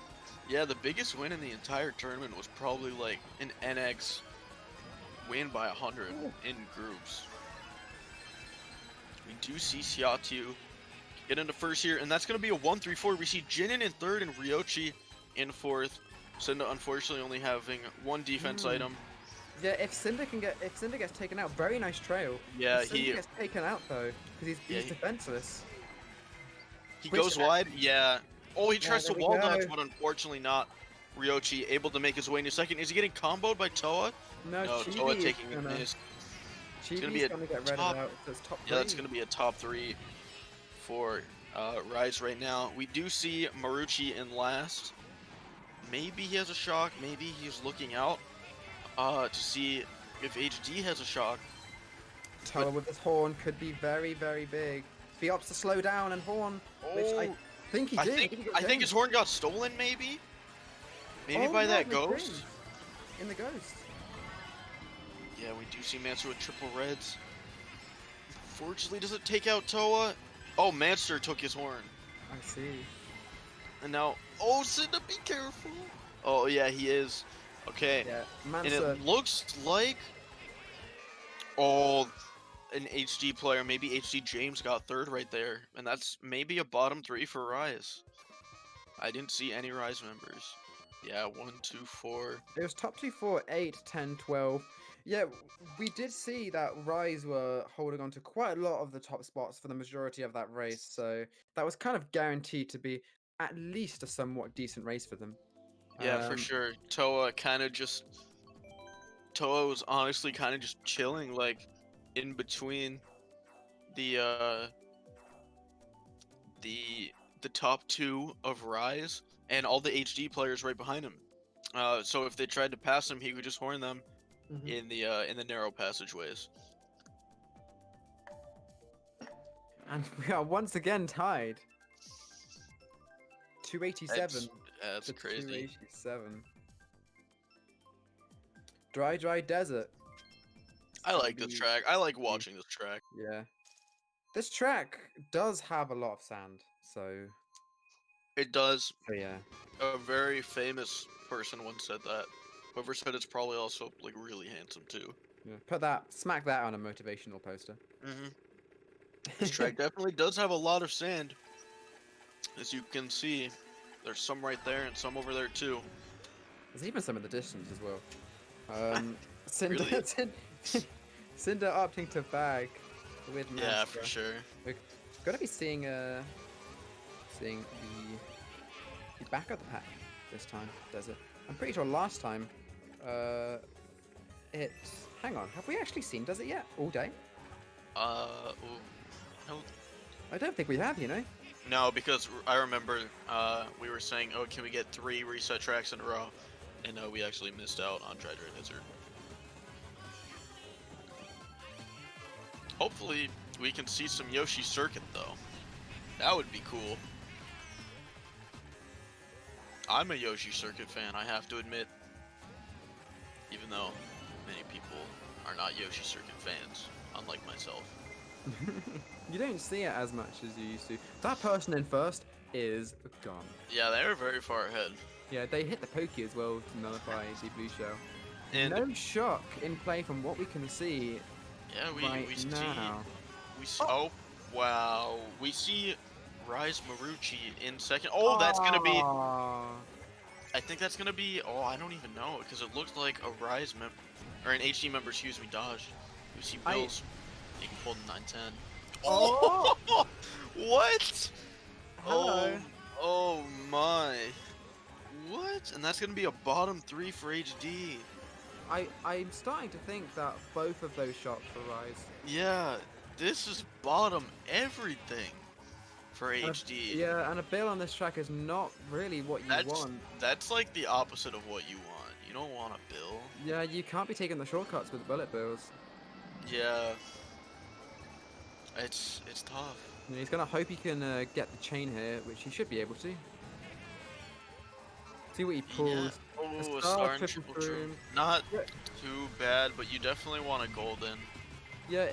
Yeah, the biggest win in the entire tournament was probably like an NX win by 100 in groups. We do see Xiaotu get into first here, and that's going to be a 1-3-4. We see Jinin in third and Ryochi in fourth. Cynda unfortunately only having one defense item. Yeah, if Cynda gets taken out, very nice trail. Yeah, if Cynda gets taken out though, because he's defenseless. He goes wide. Yeah. Oh, he tries to wall dodge, but unfortunately not. Ryochi able to make his way into second. Is he getting comboed by Toa? No, Toa taking a miss. Chibi's gonna get read out. So it's top 3. Yeah, that's gonna be a top 3 for RiZE right now. We do see Marucci in last. Maybe he has a shock. Maybe he's looking out to see if HD has a shock. Toa with his horn could be very, very big. If he opts to slow down and horn, which I think he did. I think his horn got stolen, maybe? Maybe by that ghost? In the ghost. Yeah, we do see Manster with triple reds. Fortunately, does it take out Toa? Oh, Manster took his horn. I see. And now, oh, Cynda, be careful. Oh, yeah, he is. Okay. Yeah, and it looks like, oh, an HD player, maybe HD James got third right there. And that's maybe a bottom 3 for RiZE. I didn't see any RiZE members. Yeah, 1, 2, 4. It was top 2, 4, 8, 10, 12. Yeah, we did see that RiZE were holding on to quite a lot of the top spots for the majority of that race, so that was kind of guaranteed to be at least a somewhat decent race for them. Yeah, for sure. Toa was honestly kind of just chilling, like, in between the top 2 of RiZE and all the HD players right behind him. So if they tried to pass him, he could just horn them in the narrow passageways. And we are once again tied. 287. That's crazy. 287. Dry desert. I like this track. I like watching this track. Yeah. This track does have a lot of sand, so... It does. So yeah. A very famous person once said that. Whoever said it's probably also, like, really handsome, too. Yeah, smack that on a motivational poster. This track definitely does have a lot of sand. As you can see, there's some right there and some over there, too. There's even some in the distance as well. Cynda opting to bag with Master. Yeah, for sure. We're gonna be seeing the back of the pack this time, Desert. I'm pretty sure last time, hang on, have we actually seen Desert yet? All day? No. I don't think we have, you know? No, because I remember we were saying, oh, can we get 3 reset tracks in a row? And we actually missed out on Dry Desert. Hopefully, we can see some Yoshi Circuit, though. That would be cool. I'm a Yoshi Circuit fan, I have to admit. Even though many people are not Yoshi Circuit fans, unlike myself. You don't see it as much as you used to. That person in first is gone. Yeah, they were very far ahead. Yeah, they hit the pokey as well to nullify the blue shell. And No shock in play from what we can see yeah, right we see now. oh wow. We see RiZE Marucci in second. Oh, that's gonna be Ah. I think that's gonna be oh I don't even know because it looks like a RiZE member or an HD member, excuse me, dodge. We see Bill's you can pull the 910. Oh! What? Hello. Oh my. What? And that's gonna be a bottom 3 for HD. I'm starting to think that both of those shots were RiZE. Yeah, this is bottom everything for And HD. yeah, and a bill on this track is not really what you want. That's like the opposite of what you want. You don't want a bill. Yeah, you can't be taking the shortcuts with bullet bills. Yeah. It's tough. Yeah, he's gonna hope he can get the chain here, which he should be able to. See what he pulls. Yeah. Oh, a star and triple true. Not too bad, but you definitely want a golden. Yeah,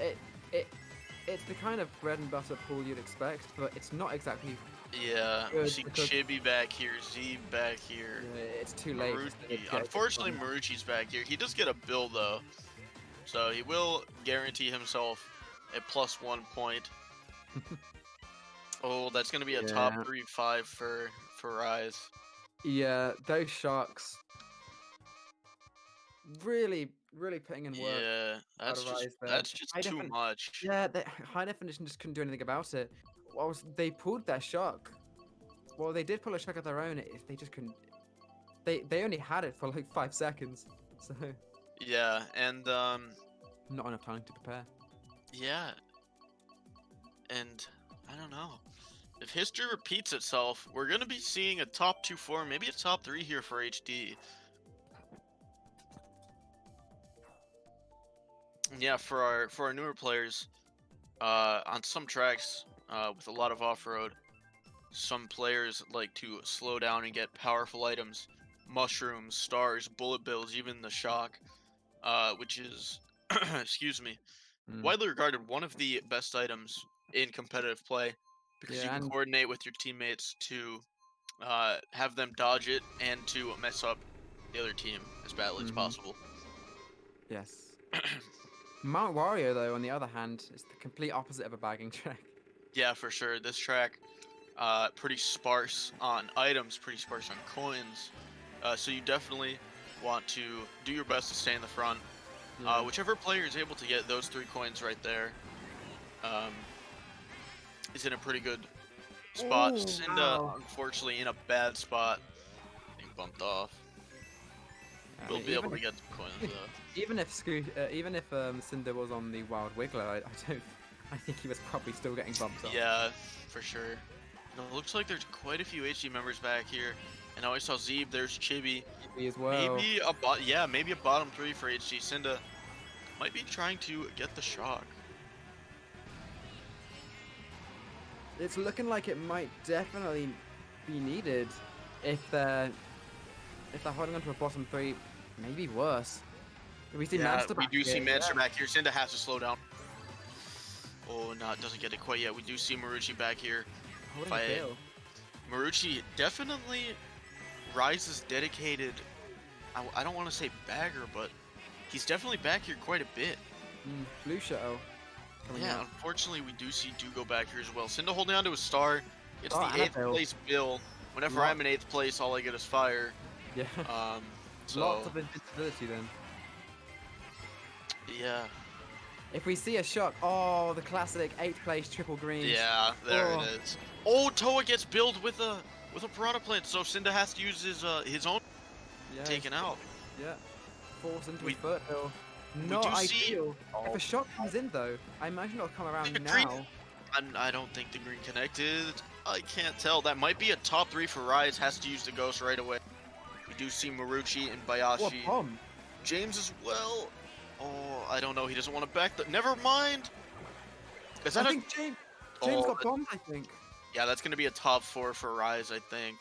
it's the kind of bread and butter pull you'd expect, but it's not exactly. Yeah, we Good, see because- Chibi back here, Z back here. Yeah, it's too late. Marucci. Unfortunately, Marucci's back here. He does get a bill though, so he will guarantee himself a +1 point. Oh, that's gonna be a top Yeah. 3-5 for RiZE. Yeah, those sharks. Really putting in work. Yeah, that's RiZE there. that's just High too defin- much. Yeah, high definition just couldn't do anything about it. They pulled their shock. Well, they did pull a shock of their own. They just couldn't. They only had it for like 5 seconds, so Yeah, and not enough time to prepare. yeah, and I don't know. If history repeats itself, we're gonna be seeing a top 2-4, maybe a top 3 here for HD. Yeah, for our newer players, on some tracks, with a lot of off-road, some players like to slow down and get powerful items, mushrooms, stars, bullet bills, even the shock, which is, excuse me, widely regarded one of the best items in competitive play because Yeah, you can and coordinate with your teammates to have them dodge it and to mess up the other team as badly as possible. yes. Mount Wario, though, on the other hand, is the complete opposite of a bagging track. Yeah, for sure. This track, pretty sparse on items, pretty sparse on coins. So you definitely want to do your best to stay in the front. Yeah. Whichever player is able to get those 3 coins right there, is in a pretty good spot. Ooh, Cynda, wow. unfortunately, in a bad spot, being bumped off. I We'll mean, be able to get the coins though. even if Cynda was on the Wild Wiggler, I think he was probably still getting bumped up. Yeah, for sure. And it looks like there's quite a few HD members back here. And I saw Zeeb, there's Chibi. Me as well. Maybe maybe a bottom 3 for HD. Cynda might be trying to get the shock. It's looking like it might definitely be needed if they're holding on to a bottom 3, maybe worse. We see Master we back do see here, Manster back here. Cynda has to slow down. Oh, no, doesn't get it quite yet. We do see Marucci back here. Holding a bill. Marucci definitely RiZE's dedicated. I don't want to say bagger, but he's definitely back here quite a bit. Blue shuttle. coming Yeah, out. unfortunately, we do see Dugo back here as well. Cynda holding on to a star. It's Oh, the and a 8th bill. place bill. Whenever Lot- I'm in 8th place, all I get is fire. Yeah. So Lots of invincibility then. yeah, If we see a shock, oh, the classic 8th place triple green. yeah, there Oh. it is. Oh, Toa gets billed with a piranha plant, so Cynda has to use his own Yeah, taken out. Yeah. Force into We- his foot hill. Not do see- ideal. Oh. If a shock comes in though, I imagine it'll come around The green- now. I don't think the green connected. I can't tell. That might be a top 3 for RiZE. Has to use the ghost right away. We do see Marucci and What Bayashi. bomb? James as well. Oh, I don't know. He doesn't want to back the. Never mind. Is that I a? think James Oh, got bombed, I think. Yeah, that's gonna be a top 4 for RiZE, I think.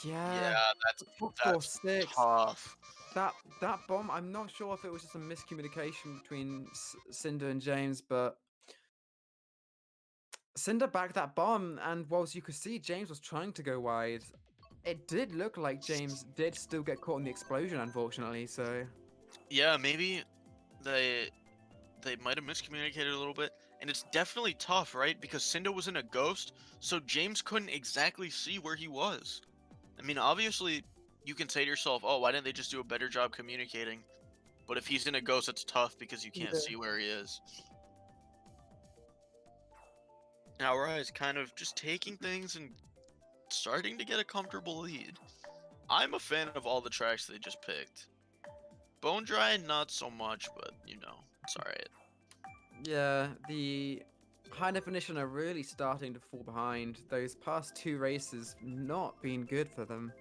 Yeah, Yeah, that's top that's 4-6. tough. That bomb, I'm not sure if it was just a miscommunication between Cynda and James, but Cynda backed that bomb, and whilst you could see James was trying to go wide, it did look like James did still get caught in the explosion, unfortunately, so... Yeah, maybe they they might have miscommunicated a little bit, and it's definitely tough, right? Because Cynda was in a ghost, so James couldn't exactly see where he was. I mean, obviously, you can say to yourself, "Oh, why didn't they just do a better job communicating?" But if he's in a ghost, it's tough because you can't Yeah. see where he is. Now, RiZE kind of just taking things and starting to get a comfortable lead. I'm a fan of all the tracks they just picked. Bone Dry, not so much, but it's alright. Yeah, the high definition are really starting to fall behind. Those past two races not been good for them.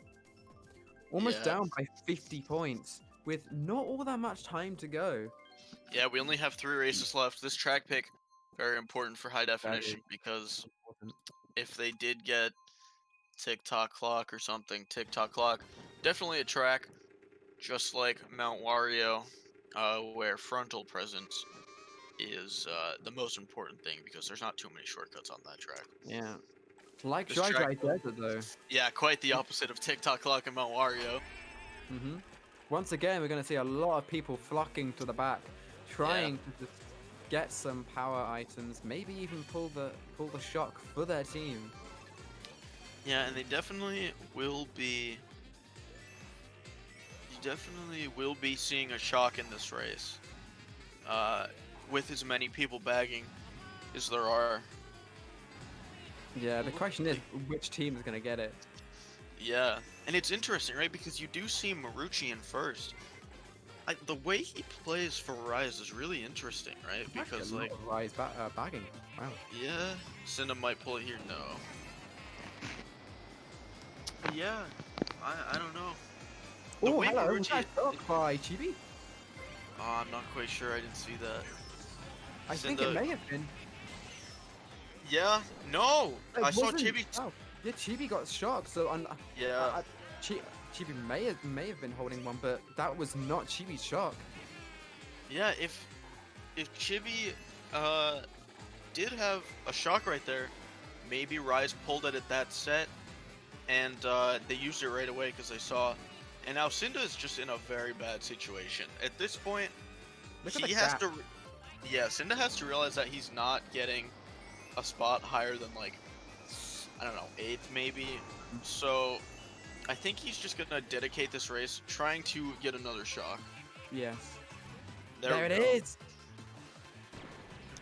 Almost Yeah, down by 50 points, with not all that much time to go. yeah, we only have 3 races left. This track pick, very important for high Very definition, because important. if they did get TikTok clock or something, TikTok clock, definitely a track, just like Mount Wario, where frontal presence is the most important thing, because there's not too many shortcuts on that track. Yeah. Like This Dry track, Dry Desert, though. yeah, quite the opposite of TikTok clock and Mount Wario. hmm Once again, we're going to see a lot of people flocking to the back, Yeah, trying to just get some power items, maybe even pull the shock for their team. yeah, and they definitely will be. You definitely will be seeing a shock in this race. Uh, with as many people bagging as there are. Yeah, the Looks question is like which team is going to get it. Yeah, and it's interesting, right? Because you do see Marucci in first. The way he plays for RiZE is really interesting, right? It's actually Because, a lot like, of Rise bagging it. Wow. yeah, Cynda might pull it here. No. But yeah, I don't know. The Oh, way hello. Was that Marucci. a shot by Chibi? Oh, I'm not quite sure. I didn't see that. I think it Cynda. may have been. Yeah. No. It I saw wasn't. Chibi. Oh, yeah, Chibi got shocked. So Yeah. Chibi may have been holding one, but that was not Chibi's shock. Yeah. If Chibi did have a shock right there, maybe RiZE pulled it at that set, and they used it right away because they saw. And now Cynda is just in a very bad situation. At this point, Look at the he has gap. to. Yeah, Cynda has to realize that he's not getting a spot higher than, like, I don't know, 8th maybe. So I think he's just gonna dedicate this race trying to get another shock. Yes. There There we it go. is.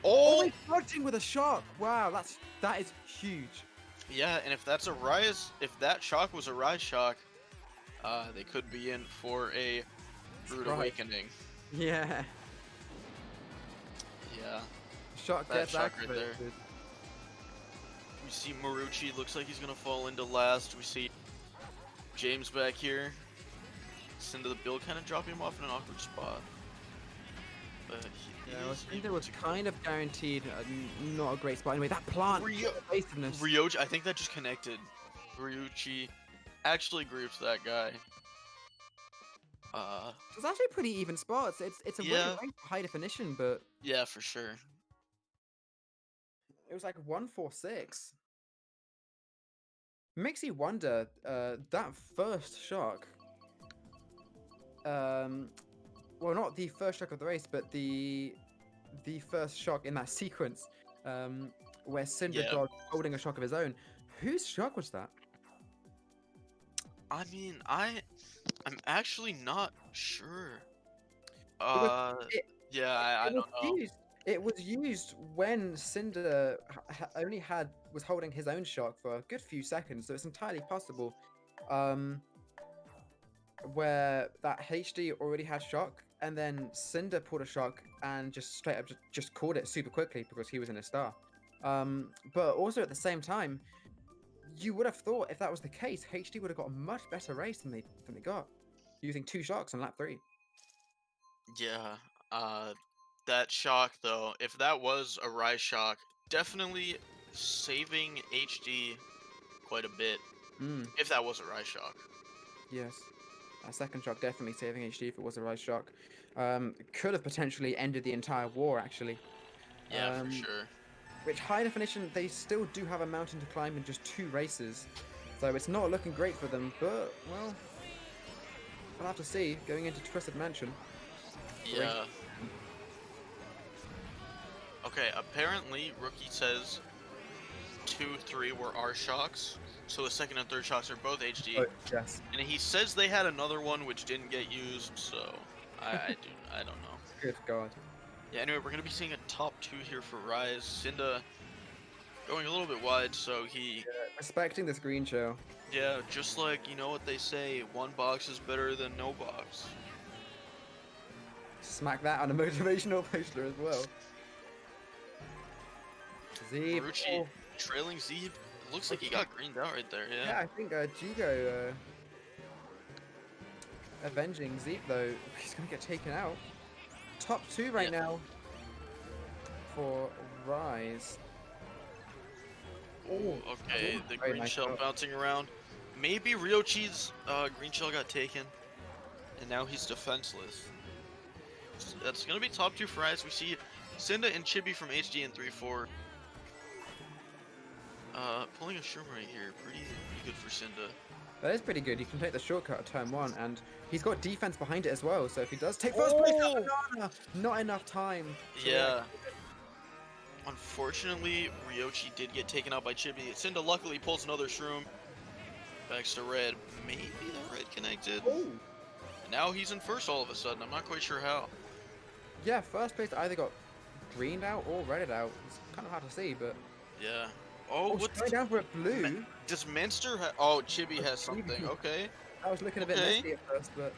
Oh, Oh, they plugged in with a shock. Wow, that is huge. yeah, and if that's a RiZE, if that shock was a RiZE shock, they could be in for a rude Right. awakening. Yeah. Yeah, Shock that gets shock right there. activated. We see Marucci, looks like he's gonna fall into last. We see James back here. Cynda the build kind of dropping him off in an awkward spot. But he Yeah, I is think it able was to kind of guaranteed not a great spot. Anyway, that plant, evasiveness. Ryoji, I think that just connected. Ryuchi actually groups that guy. It's actually pretty even spots. It's a winning Yeah, race for high definition, but yeah, for sure. it was like 1-4-6. Makes you wonder, that first shock, well, not the first shock of the race, but the first shock in that sequence, where Cynda Yeah, dodged holding a shock of his own. Whose shock was that? I mean, I'm actually not sure. It was Uh, it, yeah, I it was don't know. used. It was used when Cynda only was holding his own shock for a good few seconds, so it's entirely possible. Where that HD already had shock, and then Cynda pulled a shock and just straight up just called it super quickly because he was in a star. But also at the same time, you would have thought if that was the case, HD would have got a much better race than they got, using 2 shocks on lap 3. Yeah, that shock though, if that was a RiZE shock, definitely saving HD quite a bit. Mm, If that was a RiZE shock. yes. A second shock definitely saving HD if it was a RiZE shock. Could have potentially ended the entire war, actually. Yeah, for sure. Which high definition, they still do have a mountain to climb in just 2 races. So it's not looking great for them, but, well, we'll have to see going into Twisted Mansion. Yeah. Okay, apparently Rookie says 2, 3 were R shocks, so the second and third shocks are both HD. Oh, yes. And he says they had another one which didn't get used, so I don't know. Good God. Yeah, anyway, we're gonna be seeing a top 2 here for RiZE. Cynda going a little bit wide, so he Respecting this green show. yeah, just like you know what they say, one box is better than no box. Smack that on a motivational poster as well. Zeeb. Marucci trailing Zeeb. Looks like he got greened out right there, Yeah, yeah. I think Jigo avenging Zeeb though. He's gonna get taken out. Top 2 right now for RiZE. Oh, okay, the very green nice shell shot. bouncing around. Maybe Ryochi's green shell got taken, and now he's defenseless. That's gonna be top 2 for RiZE. We see Cynda and Chibi from HD in 3-4. Pulling a shroom right here, pretty good for Cynda. That is pretty good. You can take the shortcut at turn 1, and he's got defense behind it as well. So if he does take first place, not enough time. Yeah. Unfortunately, Ryochi did get taken out by Chibi. Cynda luckily pulls another shroom. Backs to red. Maybe the red connected. And now he's in first all of a sudden. I'm not quite sure how. Yeah, first place either got greened out or redded out. It's kind of hard to see, but Yeah. Oh, what's going down for a blue? Does Manster have... Oh, Chibi has something. Okay. I was looking a bit Okay. messy at first, but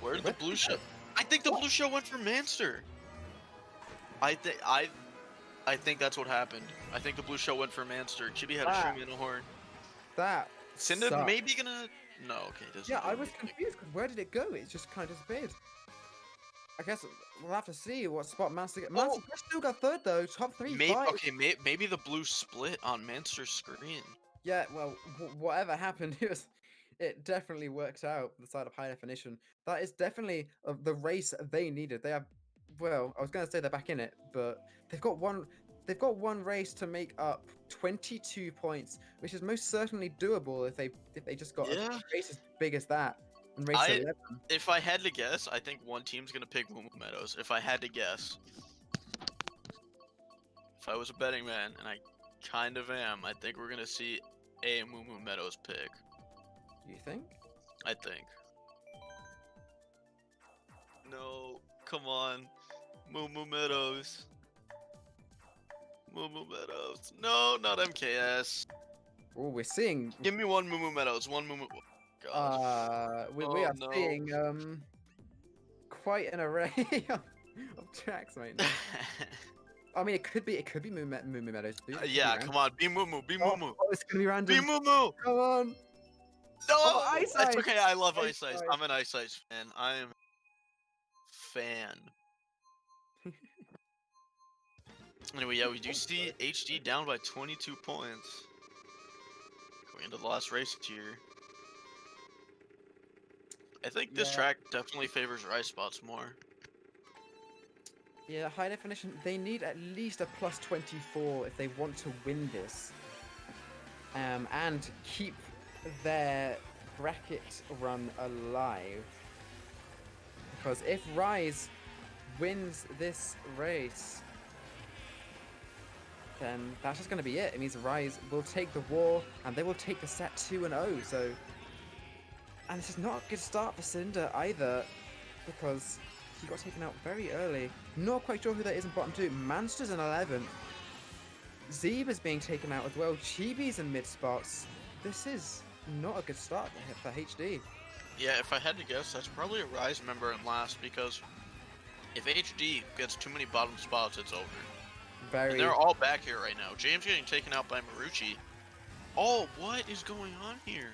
Where did the blue shell... I think the blue shell went for Manster. I think that's what happened. I think the blue shell went for Manster. Chibi had a shroom and a horn. that Cynda sucks. maybe gonna... No, okay. Doesn't Yeah, do I was anything. confused because where did it go? It just kind of disappeared. I guess we'll have to see what spot Master gets. Master still got third though. Top 3. Maybe, five. okay, maybe the blue split on Manster's screen. Yeah, well, whatever happened, it definitely worked out for the side of high definition. That is definitely the race they needed. They have, well, I was gonna say they're back in it, but they've got one race to make up 22 points, which is most certainly doable if they just got a race as big as that and race 11. If I had to guess, I think one team's gonna pick Moo Moo Meadows. If I had to guess. If I was a betting man, and I kind of am, I think we're gonna see a Moo Moo Meadows pick. You think? I think. No, come on. Moo Moo Meadows. Moo Moo Meadows. No, not MKS. Oh, we're seeing. Give me one Moo Moo Meadows. One Moo Moo. God. We are seeing quite an array of tracks right now. I mean, it could be Moo Moo Meadows. Yeah, come on, be Moo Moo, be Moo Moo. Oh, it's gonna be random. Be Moo Moo. Come on. No, Ice that's Ice. okay. I love Ice Ice Ice. Ice. I'm an Ice Ice fan. I am fan. Anyway, yeah, we do see HD down by 22 points. Going into the last race here. I think this track definitely favors RiZE spots more. Yeah, high definition. They need at least a plus 24 if they want to win this, and keep their bracket run alive. Because if RiZE wins this race, then that's just going to be it. It means RiZE will take the war, and they will take the set 2-0. So, and this is not a good start for Cynda either, because he got taken out very early. Not quite sure who that is in bottom 2. Manster's in 11th. Zeeb is being taken out as well. Chibi's in mid spots. This is not a good start for HD. Yeah, if I had to guess, that's probably a RiZE member in last, because if HD gets too many bottom spots, it's over. And they're all back here right now. James getting taken out by Marucci. Oh, what is going on here?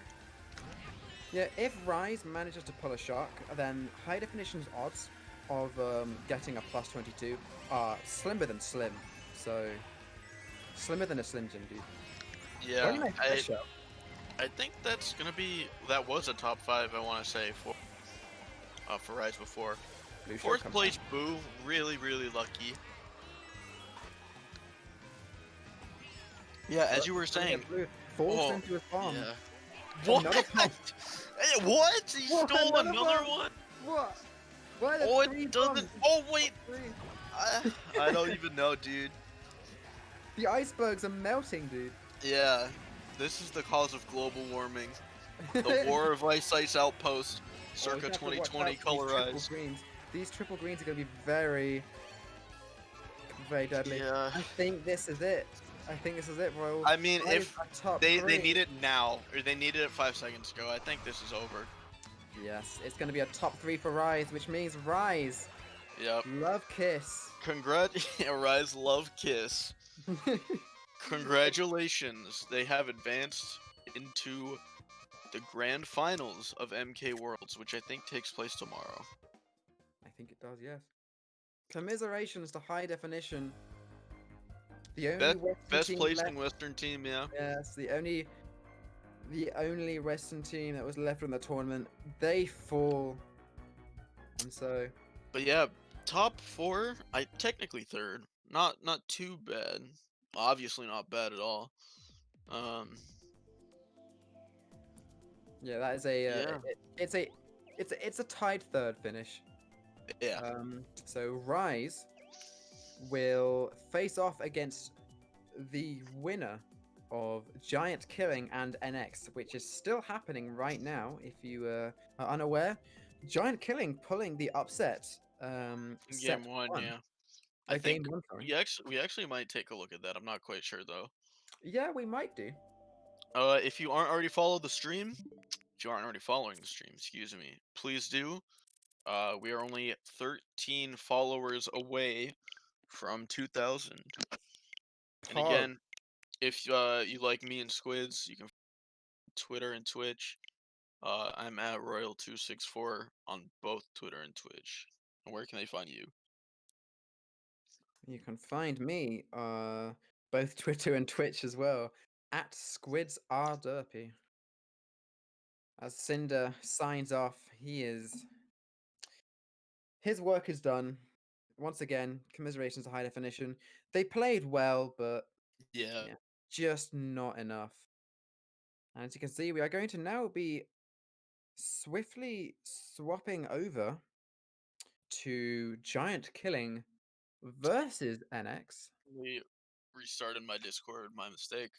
Yeah, if RiZE manages to pull a shock, then high definition's odds of getting a plus 22 are slimmer than slim. So, slimmer than a Slim Jim, dude. Yeah, I think that's gonna be that was a top five. I want to say for RiZE before. Lucio Fourth come place, down. Boo. Really lucky. Yeah, as But you were he's gonna saying. get blue. Forced Oh, into his bomb. yeah. What? Another bomb. Hey, what? He What? stole Another another bomb. one? What? Why are there Oh, it three doesn't. bombs? Oh, Top wait. three. I don't even know, dude. The icebergs are melting, dude. Yeah, this is the cause of global warming. The War of Ice Outpost, Oh, he's circa gonna have to watch out 2020 for these triple colorized. greens. These triple greens are gonna be very, very deadly. Yeah. I think this is it. I think this is it, bro. I mean, Rise if are top they three. need it now, or they needed it 5 seconds ago, I think this is over. Yes, it's gonna be a top three for Rise, which means Rise. Yep. Love kiss. Rise Love Kiss. Congratulations. They have advanced into the grand finals of MK Worlds, which I think takes place tomorrow. I think it does, yes. Commiserations to High Definition. The only Best Western best team left. placing Western team, yeah. Yes, the only Western team that was left in the tournament. They fall. And so But yeah, top four. I technically third. Not too bad. Obviously not bad at all. Um, yeah, that is a yeah, it's a tied third finish. yeah, So Rise will face off against the winner of Giant Killing and NX, which is still happening right now. If you are unaware, Giant Killing pulling the upset. in Set game one, one. yeah. I Game think one, sorry. we actually might take a look at that. I'm not quite sure though. Yeah, we might do. If you aren't already followed the stream, if you aren't already following the stream, excuse me, please do. We are only 13 followers away from 2,000. And Pog. again, if you like me and Squidz, you can Twitter and Twitch. I'm at Royal264 on both Twitter and Twitch. And where can they find you? You can find me both Twitter and Twitch as well at Squidz R Derpy. As Cynda signs off, his work is done. Once again, commiserations to High Definition. They played well, but Yeah. yeah, just not enough. And as you can see, we are going to now be swiftly swapping over to Giant Killing versus NX. We restarted my Discord, my mistake.